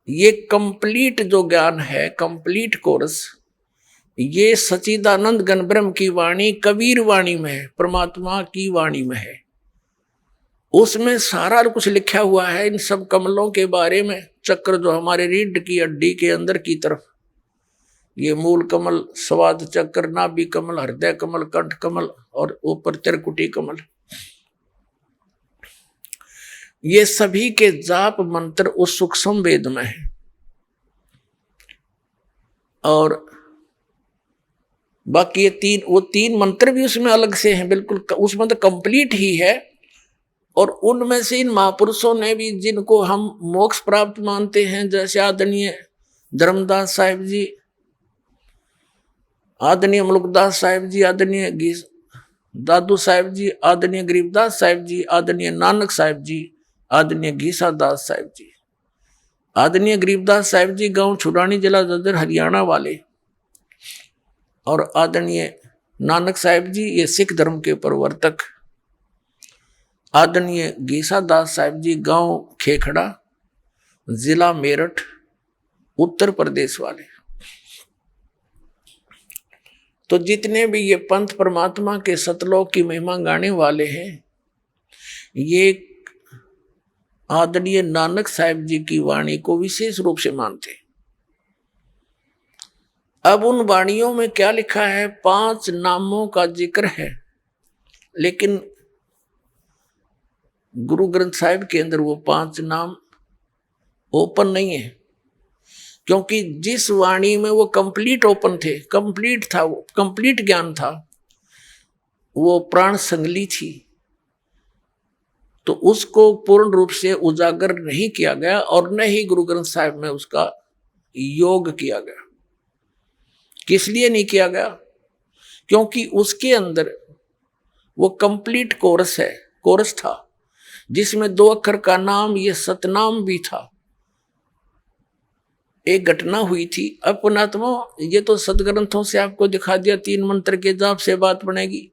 ये कंप्लीट जो ज्ञान है, कंप्लीट कोर्स, ये सच्चिदानंद घन ब्रह्म की वाणी कबीर वाणी में है, परमात्मा की वाणी में है। उसमें सारा कुछ लिखा हुआ है इन सब कमलों के बारे में। चक्र जो हमारे रीढ़ की हड्डी के अंदर की तरफ, ये मूल कमल, स्वाद चक्र, नाभि कमल, हृदय कमल, कंठ कमल और ऊपर त्रिकुटी कमल, ये सभी के जाप मंत्र उस सूक्ष्म वेद में है। और बाकी ये वो तीन मंत्र भी उसमें अलग से हैं, बिल्कुल उसमें तो कंप्लीट ही है। और उनमें से इन महापुरुषों ने भी, जिनको हम मोक्ष प्राप्त मानते हैं, जैसे आदरणीय धर्मदास साहिब जी, आदरणीय मुलुकदास साहिब जी, आदरणीय दादू साहिब जी, आदरणीय गरीबदास साहिब जी, आदरणीय नानक साहिब जी, आदरणीय घीसा दास साहिब जी। आदरणीय गरीबदास साहिब जी गांव छुड़ानी, जिला जज्जर, हरियाणा वाले। और आदरणीय नानक साहिब जी ये सिख धर्म के प्रवर्तक। आदरणीय घीसा दास साहिब जी गांव खेखड़ा, जिला मेरठ, उत्तर प्रदेश वाले। तो जितने भी ये पंथ परमात्मा के सतलोक की महिमा गाने वाले हैं, ये आदरणीय नानक साहिब जी की वाणी को विशेष रूप से मानते हैं। अब उन वाणियों में क्या लिखा है? 5 नामों का जिक्र है, लेकिन गुरु ग्रंथ साहिब के अंदर वो 5 नाम ओपन नहीं है, क्योंकि जिस वाणी में वो कंप्लीट ओपन थे, कंप्लीट था, वो कंप्लीट ज्ञान था, वो प्राण संगली थी, तो उसको पूर्ण रूप से उजागर नहीं किया गया और न ही गुरु ग्रंथ साहिब में उसका योग किया गया। किस लिए नहीं किया गया? क्योंकि उसके अंदर वो कंप्लीट कोरस है, कोरस था, जिसमें 2 अक्षर का नाम, ये सतनाम भी था। एक घटना हुई थी। अब पुणात्मा, ये तो सदग्रंथों से आपको दिखा दिया, 3 मंत्र के जाप से बात बनेगी।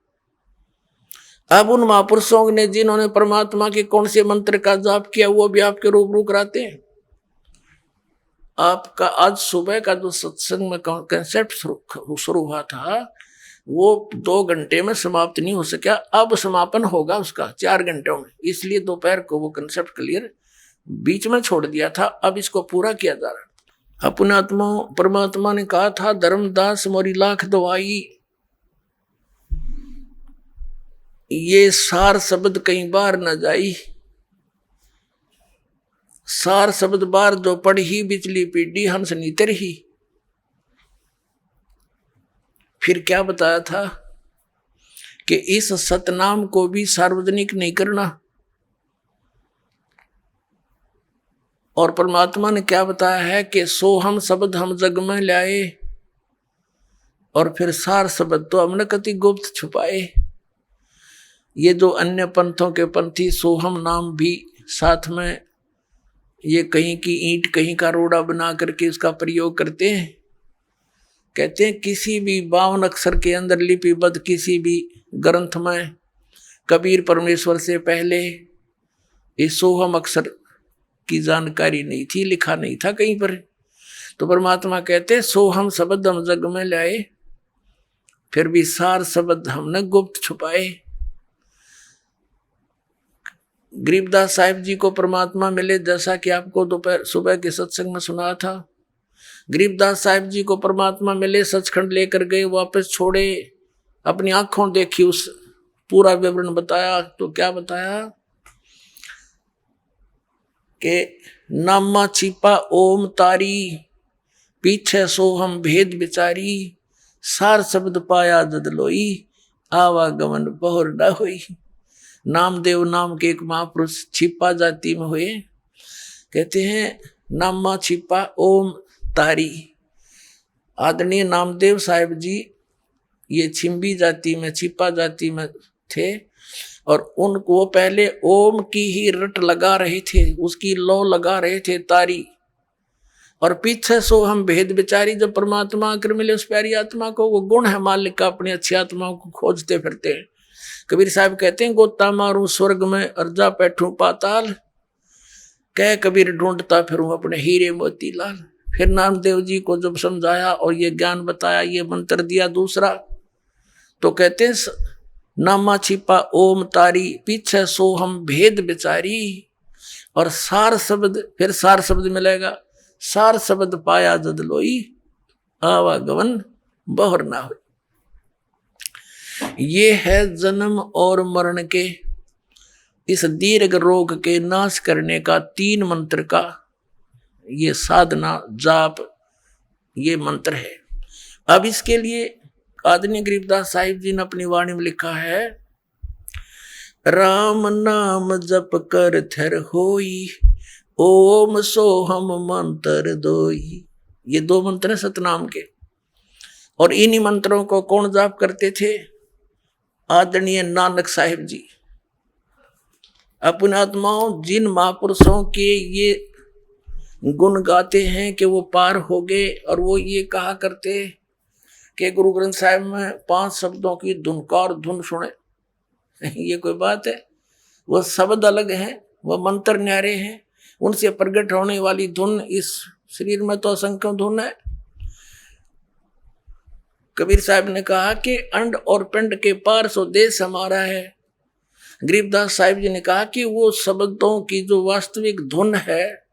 अब उन महापुरुषों ने जिन्होंने परमात्मा के कौन से मंत्र का जाप किया, वो भी आपके रूबरू कराते हैं। आपका आज सुबह का जो सत्संग में कंसेप्ट शुरू हुआ था, वो 2 घंटे में समाप्त नहीं हो सका। अब समापन होगा उसका 4 घंटों में, इसलिए दोपहर को वो कंसेप्ट क्लियर बीच में छोड़ दिया था। अब इसको पूरा किया जा रहा है। अपने आत्मा परमात्मा ने कहा था, धर्मदास मोरी लाख दवाई, ये सार शब्द कई बार न जाई, सार शब्द बार जो पढ़ी बिचली पीढ़ी हंस नीतर ही। फिर क्या बताया था कि इस सतनाम को भी सार्वजनिक नहीं करना। और परमात्मा ने क्या बताया है कि सोहम शब्द हम जग में लाए, और फिर सार शब्द तो हमने कति गुप्त छुपाए। ये जो अन्य पंथों के पंथी सोहम नाम भी साथ में ये कहीं की ईंट कहीं का रोड़ा बना करके उसका प्रयोग करते हैं। कहते हैं किसी भी 52 अक्षर के अंदर लिपिबद्ध किसी भी ग्रंथ में कबीर परमेश्वर से पहले इस सोहम अक्षर की जानकारी नहीं थी, लिखा नहीं था कहीं पर। तो परमात्मा कहते हैं सोहम शब्द हम जग में लाए, फिर भी सार शब्द हमने गुप्त छुपाए। गरीबदास साहिब जी को परमात्मा मिले, जैसा कि आपको दोपहर सुबह के सत्संग में सुना था। गरीबदास साहिब जी को परमात्मा मिले, सचखंड लेकर गए, वापस छोड़े, अपनी आंखों देखी, उस पूरा विवरण बताया। तो क्या बताया कि नामा छिपा ओम तारी, पीछे सोहम भेद बिचारी, सार शब्द पाया जदलोई, आवागमन बहुर न हुई। नामदेव नाम के एक महापुरुष छिपा जाति में हुए। कहते हैं नामा छिपा ओम तारी। आदरणीय नामदेव साहिब जी ये छिंबी जाति में, छिपा जाति में थे, और उनको वो पहले ओम की ही रट लगा रहे थे, उसकी लौ लगा रहे थे तारी, और पीछे सो हम भेद बिचारी। जब परमात्मा आकर मिले उस प्यारी आत्मा को, वो गुण है मालिक का, अपनी अच्छी आत्माओं को खोजते फिरते हैं। कबीर साहब कहते हैं गोता मारूं स्वर्ग में अर्जा बैठूं पाताल, कह कबीर ढूंढता फिरूं अपने हीरे मोती लाल। फिर नामदेव जी को जब समझाया और ये ज्ञान बताया, ये मंत्र दिया दूसरा, तो कहते हैं नामा छिपा ओम तारी, पीछे सो हम भेद बिचारी, और सार शब्द, फिर सार शब्द मिलेगा, सार शब्द पाया जदलोई, आवागमन बहुर ना हो। ये है जन्म और मरण के, इस दीर्घ रोग के नाश करने का 3 मंत्र का ये साधना जाप, ये मंत्र है। अब इसके लिए आदरणीय गरीबदास साहिब जी ने अपनी वाणी में लिखा है, राम नाम जप कर थर होई, ओम सोहम मंत्र दोई। ये 2 मंत्र हैं सतनाम के, और इन्हीं मंत्रों को कौन जाप करते थे? आदरणीय नानक साहिब जी। अपने आत्माओं, जिन महापुरुषों के ये गुण गाते हैं कि वो पार हो गए, और वो ये कहा करते कि गुरु ग्रंथ साहिब में 5 शब्दों की धुनकार धुन सुने, ये कोई बात है? वो शब्द अलग हैं, वो मंत्र न्यारे हैं, उनसे प्रकट होने वाली धुन, इस शरीर में तो असंख्य धुन है। कबीर साहब ने कहा कि अंड और पिंड के पार सो देश हमारा है। गरीबदास साहिब जी ने कहा कि वो शब्दों की जो वास्तविक धुन है,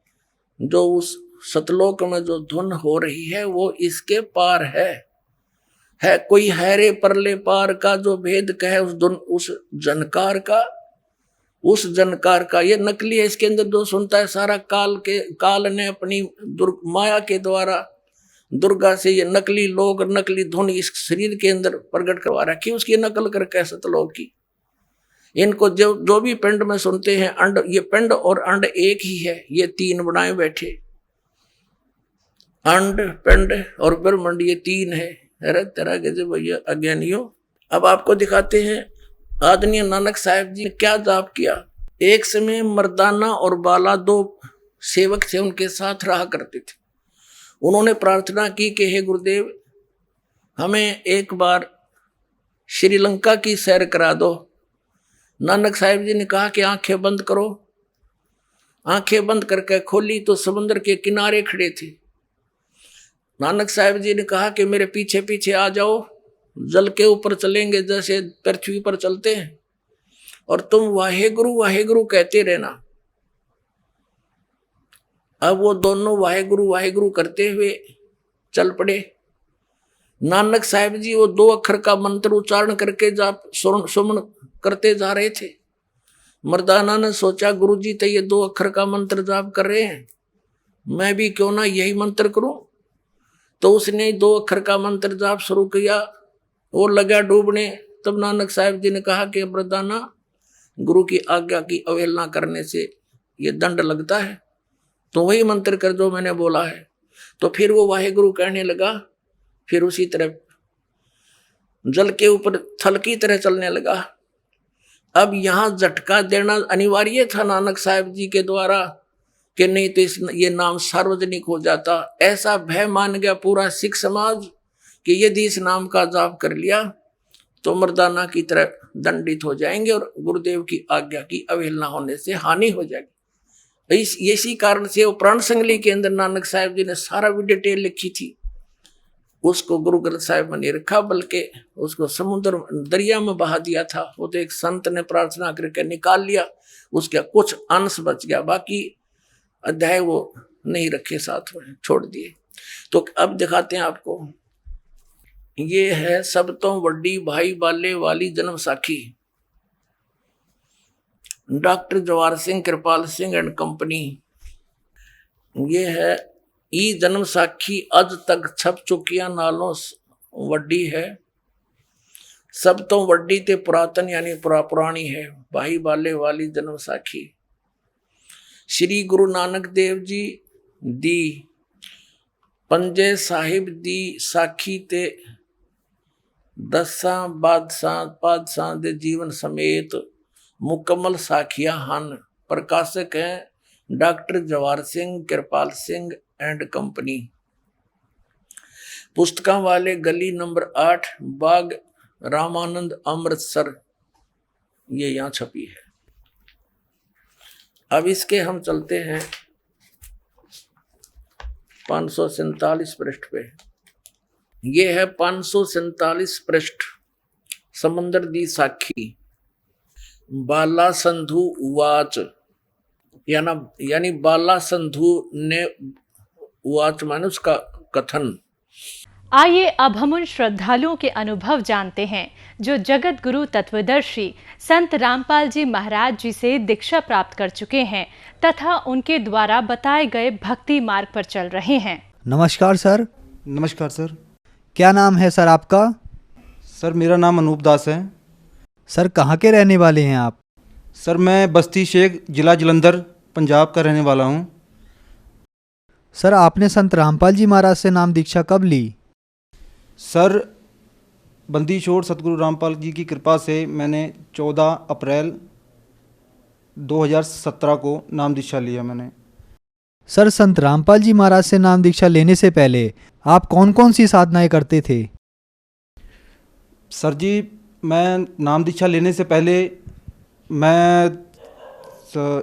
जो उस सतलोक में जो धुन हो रही है, वो इसके पार है कोई हैरे परले पार का जो भेद कहे उस धुन, उस जनकार का ये नकली है। इसके अंदर जो सुनता है सारा काल ने अपनी माया के द्वारा दुर्गा से ये नकली लोग, नकली धुन इस शरीर के अंदर प्रकट करवा रखी, उसकी नकल करके सतलोक की। इनको जो भी पिंड में सुनते हैं, अंड, ये पिंड और अंड एक ही है, ये तीन बनाए बैठे, अंड पिंड और ब्रह्मांड, ये तीन है। अरे तरह के जो भैया अज्ञानियों। अब आपको दिखाते हैं आदरणीय नानक साहब जी ने क्या जाप किया। एक समय मर्दाना और बाला दो सेवक थे, उनके साथ रहा करते थे। उन्होंने प्रार्थना की कि हे गुरुदेव, हमें एक बार श्रीलंका की सैर करा दो। नानक साहिब जी ने कहा कि आंखें बंद करो। आंखें बंद करके खोली तो समुद्र के किनारे खड़े थे। नानक साहिब जी ने कहा कि मेरे पीछे पीछे आ जाओ, जल के ऊपर चलेंगे जैसे पृथ्वी पर चलते हैं, और तुम वाहेगुरु वाहेगुरु कहते रहना। अब वो दोनों वाहेगुरु वाहेगुरु करते हुए चल पड़े। नानक साहिब जी वो 2 अक्षर का मंत्र उच्चारण करके जाप सुमन करते जा रहे थे। मर्दाना ने सोचा गुरुजी तो ये 2 अक्षर का मंत्र जाप कर रहे हैं, मैं भी क्यों ना यही मंत्र करूं। तो उसने 2 अक्षर का मंत्र जाप शुरू किया, वो लगा डूबने। तब नानक साहिब जी ने कहा कि मर्दाना, गुरु की आज्ञा की अवहेलना करने से ये दंड लगता है, तो वही मंत्र कर जो मैंने बोला है। तो फिर वो वाहेगुरु कहने लगा, फिर उसी तरह जल के ऊपर थल की तरह चलने लगा। अब यहां झटका देना अनिवार्य था नानक साहिब जी के द्वारा, कि नहीं तो ये नाम सार्वजनिक हो जाता। ऐसा भय मान गया पूरा सिख समाज कि यदि इस नाम का जाप कर लिया तो मर्दाना की तरह दंडित हो जाएंगे और गुरुदेव की आज्ञा की अवहेलना होने से हानि हो जाएगी। इसी कारण से वो प्राण संगली के अंदर नानक साहिब जी ने सारा भी डिटेल लिखी थी। उसको गुरु ग्रंथ साहिब में नहीं रखा, बल्कि उसको समुद्र दरिया में बहा दिया था। वो तो एक संत ने प्रार्थना करके निकाल लिया, उसका कुछ अंश बच गया, बाकी अध्याय वो नहीं रखे, साथ में छोड़ दिए। तो अब दिखाते हैं आपको, ये है सब तो वड्डी भाई बाले वाली जन्म साखी, doctor Jawahar Singh Kripal Singh and company. ये है ई जन्म साखी अज तक छप चुकिया नालों वड्डी है। सब तो वड्डी ते पुरातन यानी पुरानी है, भाई बाले वाली जन्म साखी। श्री गुरु नानक देव जी दी पंजे साहिब दी साखी ते 10 बादशाह दे जीवन समेत मुकम्मल साखियां हन। प्रकाशक हैं doctor Jawahar Singh Kripal Singh and company. पुस्तकां वाले गली नंबर 8 बाग रामानंद अमृतसर, ये यहाँ छपी है। अब इसके हम चलते हैं 547 पृष्ठ पे। ये है 547 पृष्ठ, समंदर दी साखी। बाला संधु उवाच, यानी बाला संधु ने उवाच माने उसका कथन। आइए अब हम उन श्रद्धालुओं के अनुभव जानते हैं जो जगत गुरु तत्वदर्शी संत रामपाल जी महाराज जी से दीक्षा प्राप्त कर चुके हैं तथा उनके द्वारा बताए गए भक्ति मार्ग पर चल रहे हैं। नमस्कार सर। नमस्कार सर। क्या नाम है सर आपका? सर मेरा नाम अनूप दास है। सर कहाँ के रहने वाले हैं आप? सर मैं बस्ती शेख, जिला जलंधर, पंजाब का रहने वाला हूँ। सर आपने संत रामपाल जी महाराज से नाम दीक्षा कब ली? सर बंदी छोड़ सतगुरु रामपाल जी की कृपा से मैंने 14 अप्रैल 2017 को नाम दीक्षा लिया मैंने। सर संत रामपाल जी महाराज से नाम दीक्षा लेने से पहले आप कौन कौन सी साधनाएं करते थे? सर जी मैं नाम दीक्षा लेने से पहले मैं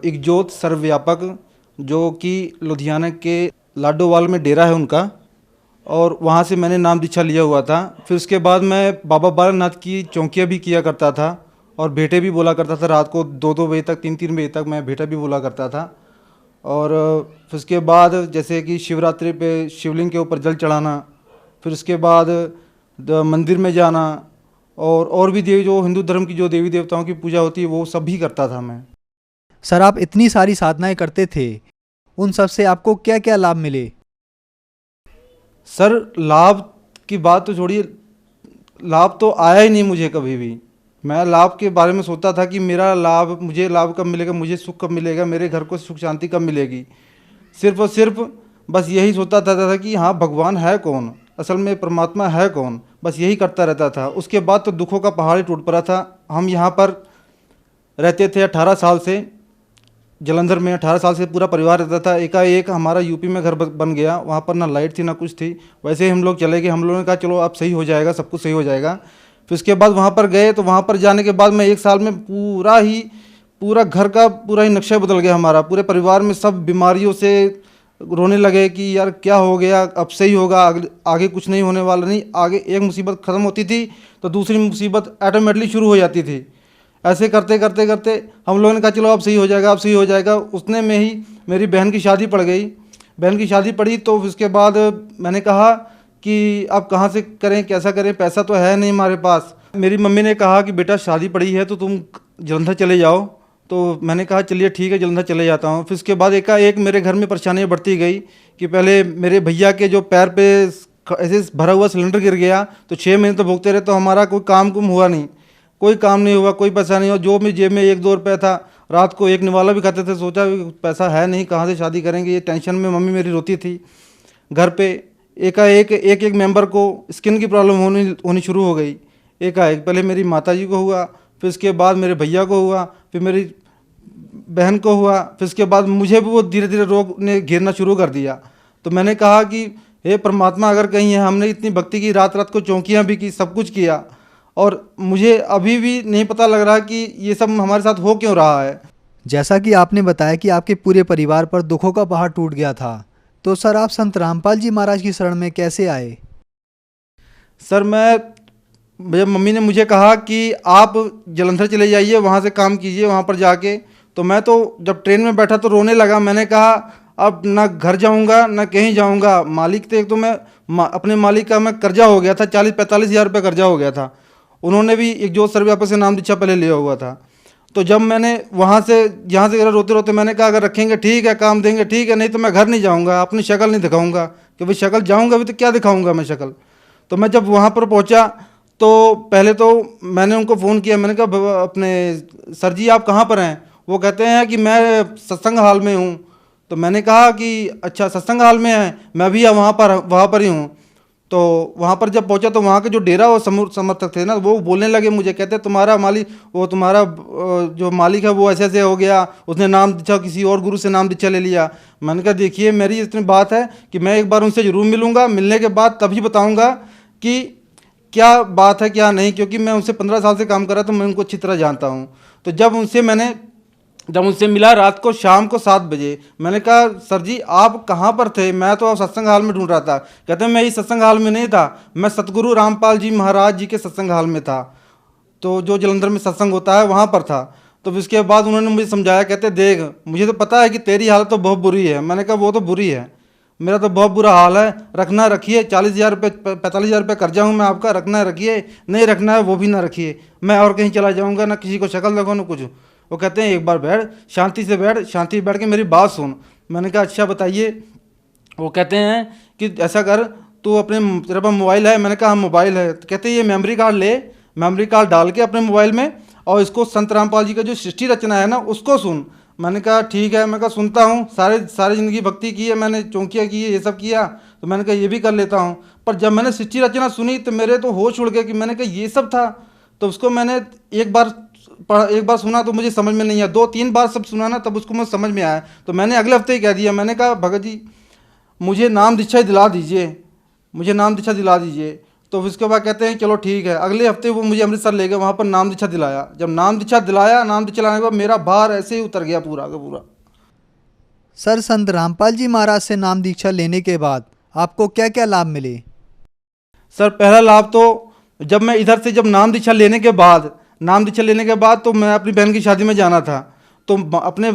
एक ज्योत सर्वव्यापक, जो कि लुधियाना के लाडोवाल में डेरा है उनका, और वहाँ से मैंने नाम दीक्षा लिया हुआ था। फिर उसके बाद मैं बाबा बालानाथ की चौकियाँ भी किया करता था और भेंटे भी बोला करता था। रात को 2-2 बजे तक 3-3 बजे तक मैं भेंटा भी बोला करता था। और फिर उसके बाद जैसे कि शिवरात्रि पे शिवलिंग के ऊपर जल चढ़ाना, फिर उसके बाद मंदिर में जाना और भी देवी जो हिंदू धर्म की जो देवी देवताओं की पूजा होती है वो सब भी करता था मैं। सर आप इतनी सारी साधनाएं करते थे, उन सब से आपको क्या क्या लाभ मिले? सर लाभ की बात तो छोड़िए, लाभ तो आया ही नहीं मुझे कभी भी। मैं लाभ के बारे में सोचता था कि मेरा लाभ, मुझे लाभ कब मिलेगा, मुझे सुख कब मिलेगा, मेरे घर को सुख शांति कब मिलेगी। सिर्फ और सिर्फ बस यही सोचता था कि हाँ भगवान है कौन, असल में परमात्मा है कौन, बस यही करता रहता था। उसके बाद तो दुखों का पहाड़ ही टूट पड़ा था। हम यहाँ पर रहते थे 18 साल से, जलंधर में 18 साल से पूरा परिवार रहता था। एकाएक हमारा यूपी में घर बन गया, वहाँ पर ना लाइट थी ना कुछ थी। वैसे ही हम लोग चले गए। हम लोगों ने कहा चलो अब सही हो जाएगा, सब कुछ सही हो जाएगा। फिर उसके बाद वहाँ पर गए तो वहाँ पर जाने के बाद मैं 1 साल में पूरा घर का पूरा ही नक्शा बदल गया हमारा। पूरे परिवार में सब बीमारियों से रोने लगे कि यार क्या हो गया, अब सही होगा, आगे कुछ नहीं होने वाला। नहीं, आगे एक मुसीबत ख़त्म होती थी तो दूसरी मुसीबत ऑटोमेटिकली शुरू हो जाती थी। ऐसे करते करते करते हम लोगों ने कहा चलो अब सही हो जाएगा, अब सही हो जाएगा। उतने में ही मेरी बहन की शादी पड़ गई। बहन की शादी पड़ी तो उसके बाद मैंने कहा कि अब कहाँ से करें, कैसा करें, पैसा तो है नहीं हमारे पास। मेरी मम्मी ने कहा कि बेटा शादी पड़ी है तो तुम जलंधर चले जाओ। तो मैंने कहा चलिए ठीक है, जलंधर चले जाता हूँ। फिर उसके बाद एकाएक मेरे घर में परेशानियाँ बढ़ती गई कि पहले मेरे भैया के जो पैर पे ऐसे भरा हुआ सिलेंडर गिर गया तो 6 महीने तो भोगते रहे, तो हमारा कोई काम कुम हुआ नहीं, कोई काम नहीं हुआ, कोई पैसा नहीं हुआ। जो मेरी जेब में 1-2 रुपये था, रात को एक निवाला भी खाते थे। सोचा पैसा है नहीं, कहाँ से शादी करेंगे, ये टेंशन में मम्मी मेरी रोती थी। घर पे एकाएक एक मेंबर को स्किन की प्रॉब्लम होनी शुरू हो गई। एकाएक पहले मेरी माताजी को हुआ, फिर उसके बाद मेरे भैया को हुआ, फिर मेरी बहन को हुआ, फिर उसके बाद मुझे भी वो धीरे धीरे रोग ने घेरना शुरू कर दिया। तो मैंने कहा कि हे परमात्मा, अगर कहीं है, हमने इतनी भक्ति की, रात रात को चौकियाँ भी की, सब कुछ किया, और मुझे अभी भी नहीं पता लग रहा कि ये सब हमारे साथ हो क्यों रहा है। जैसा कि आपने बताया कि आपके पूरे परिवार पर दुखों का पहाड़ टूट गया था, तो सर आप संत रामपाल जी महाराज की शरण में कैसे आए? सर जब मम्मी ने मुझे कहा कि आप जलंधर चले जाइए, वहाँ से काम कीजिए वहाँ पर जाके, तो मैं तो जब ट्रेन में बैठा तो रोने लगा। मैंने कहा अब ना घर जाऊँगा ना कहीं जाऊँगा। मालिक थे, एक तो मैं अपने मालिक का मैं कर्जा हो गया था, 40-45 हज़ार रुपये कर्जा हो गया था। उन्होंने भी एक जोत सर व्यापक से नाम दीक्षा पहले लिया हुआ था। तो जब मैंने वहाँ से यहाँ से रोते रोते मैंने कहा अगर रखेंगे ठीक है, काम देंगे ठीक है, नहीं तो मैं घर नहीं जाऊँगा, अपनी शक्ल नहीं दिखाऊँगा। कि भाई शक्ल जाऊँगा भी तो क्या दिखाऊँगा मैं शक्ल। तो मैं जब वहाँ पर पहुँचा तो पहले तो मैंने उनको फ़ोन किया। मैंने कहा अपने सर जी आप कहाँ पर हैं? वो कहते हैं कि मैं सत्संग हाल में हूँ। तो मैंने कहा कि अच्छा सत्संग हाल में है, मैं भी वहाँ पर ही हूँ। तो वहाँ पर जब पहुँचा तो वहाँ के जो डेरा और समर्थक थे ना, वो बोलने लगे मुझे, कहते तुम्हारा मालिक, वो तुम्हारा जो मालिक है वो ऐसे ऐसे हो गया, उसने नाम दीक्षा किसी और गुरु से नाम दीक्षा ले लिया। मैंने कहा देखिए मेरी इतनी बात है कि मैं एक बार उनसे ज़रूर मिलूँगा, मिलने के बाद तभी बताऊँगा कि क्या बात है क्या नहीं, क्योंकि मैं उनसे 15 साल से काम कर रहा तो मैं उनको अच्छी तरह जानता हूँ। तो जब उनसे मिला रात को, शाम को 7 बजे, मैंने कहा सर जी आप कहाँ पर थे? मैं तो सत्संग हाल में ढूंढ रहा था। कहते हैं मैं इस सत्संग हाल में नहीं था, मैं सतगुरु रामपाल जी महाराज जी के सत्संग हाल में था, तो जो जलंधर में सत्संग होता है वहाँ पर था। तो उसके बाद उन्होंने मुझे समझाया, कहते देख मुझे तो पता है कि तेरी हालत तो बहुत बुरी है। मैंने कहा वो तो बुरी है, मेरा तो बहुत बुरा हाल है, रखना रखिए, 40,000 रुपये 45,000 रुपये कर्जा हूँ मैं आपका, रखना रखिए, नहीं रखना है वो भी ना रखिए, मैं और कहीं चला जाऊँगा, ना किसी को शक्ल देखो ना कुछ। वो कहते हैं एक बार बैठ, शांति से बैठ, शांति बैठ के मेरी बात सुन। मैंने कहा अच्छा बताइए। वो कहते हैं कि ऐसा कर तू अपने, तेरे पास मोबाइल है? मैंने कहा हाँ मोबाइल है। तो कहते हैं ये मेमोरी कार्ड ले, मेमोरी कार्ड डाल के अपने मोबाइल में, और इसको संत रामपाल जी का जो सृष्टि रचना है ना उसको सुन। मैंने कहा ठीक है। मैं कहा सुनता हूँ, सारी ज़िंदगी भक्ति की है मैंने, चौकियाँ की है, ये सब किया, तो मैंने कहा ये भी कर लेता हूँ। पर जब मैंने सृष्टि रचना सुनी तो मेरे तो होश उड़ गए कि मैंने कहा ये सब था। तो उसको मैंने एक बार सुना तो मुझे समझ में नहीं आया, 2-3 बार सब सुना ना तब उसको मुझे समझ में आया। तो मैंने अगले हफ्ते ही कह दिया, मैंने कहा भगत जी मुझे नाम दीक्षा दिला दीजिए, मुझे नाम दीक्षा दिला दीजिए। तो उसके बाद कहते हैं चलो ठीक है। अगले हफ्ते वो मुझे अमृतसर ले गए, वहाँ पर नाम दीक्षा दिलाया। जब नाम दीक्षा दिलाया, नाम दीक्षा लाने के बाद मेरा भार ऐसे ही उतर गया पूरा का पूरा। सर संत रामपाल जी महाराज से नाम दीक्षा लेने के बाद आपको क्या क्या लाभ मिले? सर पहला लाभ तो जब मैं इधर से जब नाम दीक्षा लेने के बाद तो मैं अपनी बहन की शादी में जाना था, तो अपने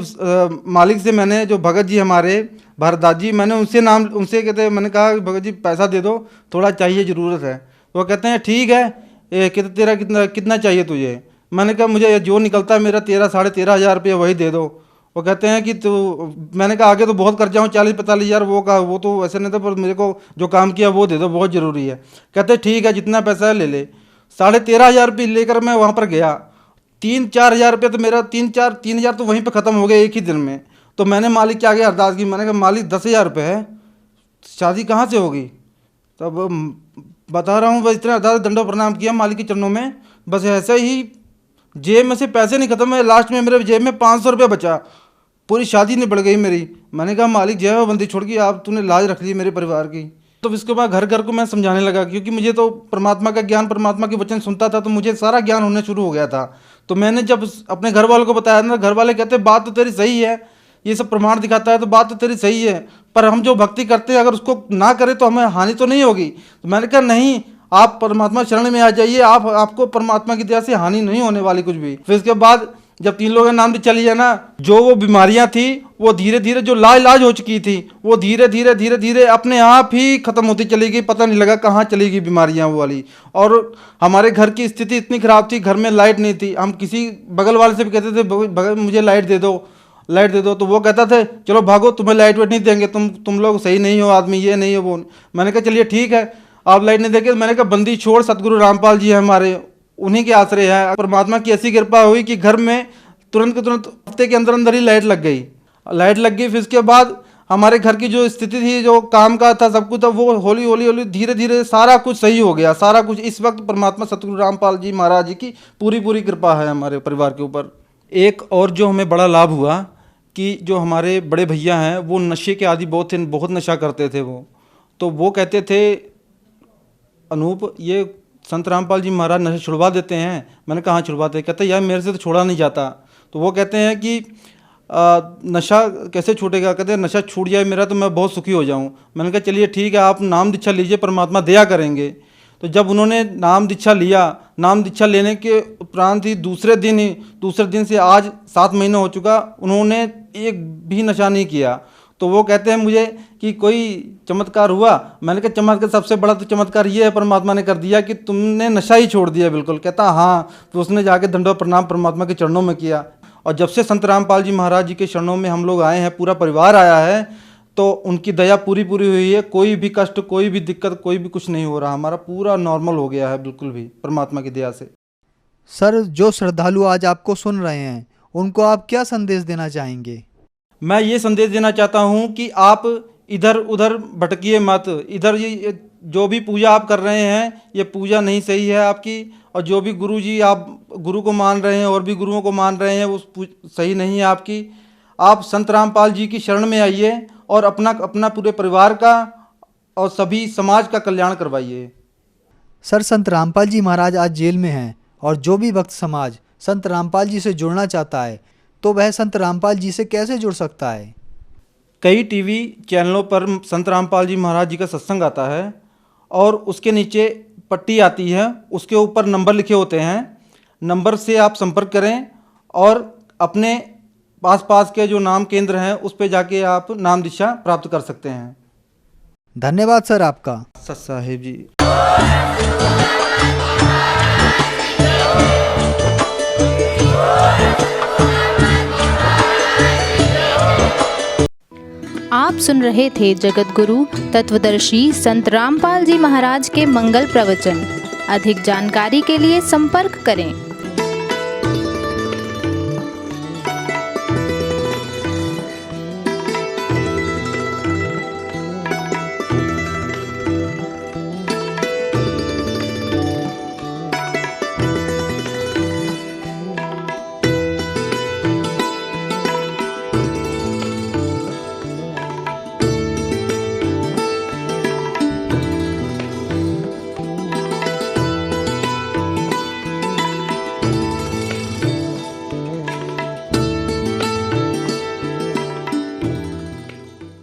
मालिक से मैंने, जो भगत जी हमारे भारतदास जी, मैंने उनसे कहते, मैंने कहा भगत जी पैसा दे दो, थोड़ा चाहिए, ज़रूरत है। तो वो कहते हैं ठीक है, तेरा कितना चाहिए तुझे? मैंने कहा मुझे जो निकलता है मेरा 13-13.5 हज़ार रुपये वही दे दो। वो कहते हैं कि तो मैंने कहा आगे तो बहुत कर्जा हूँ, 40-45 हज़ार, वो तो ऐसे नहीं था, पर मेरे को जो काम किया वो दे दो, बहुत ज़रूरी है। कहते ठीक है, जितना पैसा है ले ले। 13.5 हज़ार रुपये लेकर मैं वहाँ पर गया। 3-4 हज़ार रुपये तो मेरा 3 हज़ार तो वहीं पे ख़त्म हो गए एक ही दिन में। तो मैंने मालिक के आगे अरदास की, मैंने कहा मालिक 10 हज़ार रुपये है, शादी कहाँ से होगी? तब बता रहा हूँ, बस इतना अरदास दंडो प्रणाम किया मालिक के चरणों में। बस ऐसे ही जेब में से पैसे नहीं खत्म है, लास्ट में मेरे जेब में 500 रुपये बचा, पूरी शादी निबड़ गई मेरी। मैंने कहा मालिक जय हो बंदी छोड़ के, आप तूने लाज रख ली मेरे परिवार की। तो इसके बाद घर घर को मैं समझाने लगा, क्योंकि मुझे तो परमात्मा का ज्ञान, परमात्मा के वचन सुनता था तो मुझे सारा ज्ञान होने शुरू हो गया था। तो मैंने जब अपने घर वालों को बताया ना, घर वाले कहते बात तो तेरी सही है, ये सब प्रमाण दिखाता है तो बात तो तेरी सही है, पर हम जो भक्ति करते हैं अगर उसको ना करें तो हमें हानि तो नहीं होगी। तो मैंने कहा नहीं, आप परमात्मा शरण में आ जाइए, आपको परमात्मा की दया से हानि नहीं होने वाली कुछ भी। फिर इसके बाद जब 3 लोगों का नाम दीक्षा लिया ना, जो वो बीमारियां थी वो धीरे धीरे, जो लाइलाज हो चुकी थी, वो धीरे धीरे अपने आप ही खत्म होती चली गई। पता नहीं लगा कहाँ चली गई बीमारियां वो वाली। और हमारे घर की स्थिति इतनी खराब थी, घर में लाइट नहीं थी। हम किसी बगल वाले से भी कहते थे मुझे लाइट दे दो, तो वो कहता थे चलो भागो, तुम्हें लाइट वेट नहीं देंगे, तुम लोग सही नहीं हो आदमी, ये नहीं हो वो। मैंने कहा चलिए ठीक है, आप लाइट नहीं देंगे। मैंने कहा बंदी छोड़, सतगुरु रामपाल जी है हमारे, उन्हीं के आश्रय है। परमात्मा की ऐसी कृपा हुई कि घर में तुरंत के तुरंत हफ्ते के अंदर ही लाइट लग गई। फिर इसके बाद हमारे घर की जो स्थिति थी, जो काम का था, सब कुछ था, वो हौली धीरे धीरे सारा कुछ सही हो गया। सारा कुछ इस वक्त परमात्मा सतगुरु रामपाल जी महाराज जी की पूरी कृपा है हमारे परिवार के ऊपर। एक और जो हमें बड़ा लाभ हुआ कि जो हमारे बड़े भैया हैं वो नशे के आदि बहुत थे, बहुत नशा करते थे वो। तो वो कहते थे अनूप, ये संत रामपाल जी महाराज नशा छुड़वा देते हैं। मैंने कहा हाँ छुड़वाते। कहते यार मेरे से तो छोड़ा नहीं जाता। तो वो कहते हैं कि नशा कैसे छूटेगा? कहते हैं नशा छूट जाए मेरा तो मैं बहुत सुखी हो जाऊं। मैंने कहा चलिए ठीक है, आप नाम दीक्षा लीजिए, परमात्मा दया करेंगे। तो जब उन्होंने नाम दीक्षा लिया, नाम दीक्षा लेने के उपरांत ही दूसरे दिन से आज 7 महीना हो चुका, उन्होंने एक भी नशा नहीं किया। तो वो कहते हैं मुझे कि कोई चमत्कार हुआ? मैंने कहा चमत्कार, सबसे बड़ा तो चमत्कार ये है परमात्मा ने कर दिया कि तुमने नशा ही छोड़ दिया बिल्कुल। कहता हाँ। तो उसने जाके दंडवत प्रणाम परमात्मा के चरणों में किया। और जब से संत रामपाल जी महाराज जी के चरणों में हम लोग आए हैं, पूरा परिवार आया है, तो उनकी दया पूरी हुई है। कोई भी कष्ट, कोई भी दिक्कत, कोई भी कुछ नहीं हो रहा। हमारा पूरा नॉर्मल हो गया है बिल्कुल भी, परमात्मा की दया से। सर, जो श्रद्धालु आज आपको सुन रहे हैं उनको आप क्या संदेश देना चाहेंगे? मैं ये संदेश देना चाहता हूँ कि आप इधर उधर भटकिए मत। इधर ये जो भी पूजा आप कर रहे हैं, ये पूजा नहीं सही है आपकी। और जो भी गुरु जी आप गुरु को मान रहे हैं और भी गुरुओं को मान रहे हैं, वो सही नहीं है आपकी। आप संत रामपाल जी की शरण में आइए और अपना पूरे परिवार का और सभी समाज का कल्याण करवाइए। सर, संत रामपाल जी महाराज आज जेल में हैं और जो भी भक्त समाज संत रामपाल जी से जुड़ना चाहता है तो वह संत रामपाल जी से कैसे जुड़ सकता है? कई टीवी चैनलों पर संत रामपाल जी महाराज जी का सत्संग आता है और उसके नीचे पट्टी आती है, उसके ऊपर नंबर लिखे होते हैं। नंबर से आप संपर्क करें और अपने पास के जो नाम केंद्र हैं उस पे जाके आप नाम दीक्षा प्राप्त कर सकते हैं। धन्यवाद सर आपका। सत साहिब जी। आप सुन रहे थे जगत गुरु तत्वदर्शी संत रामपाल जी महाराज के मंगल प्रवचन। अधिक जानकारी के लिए संपर्क करें।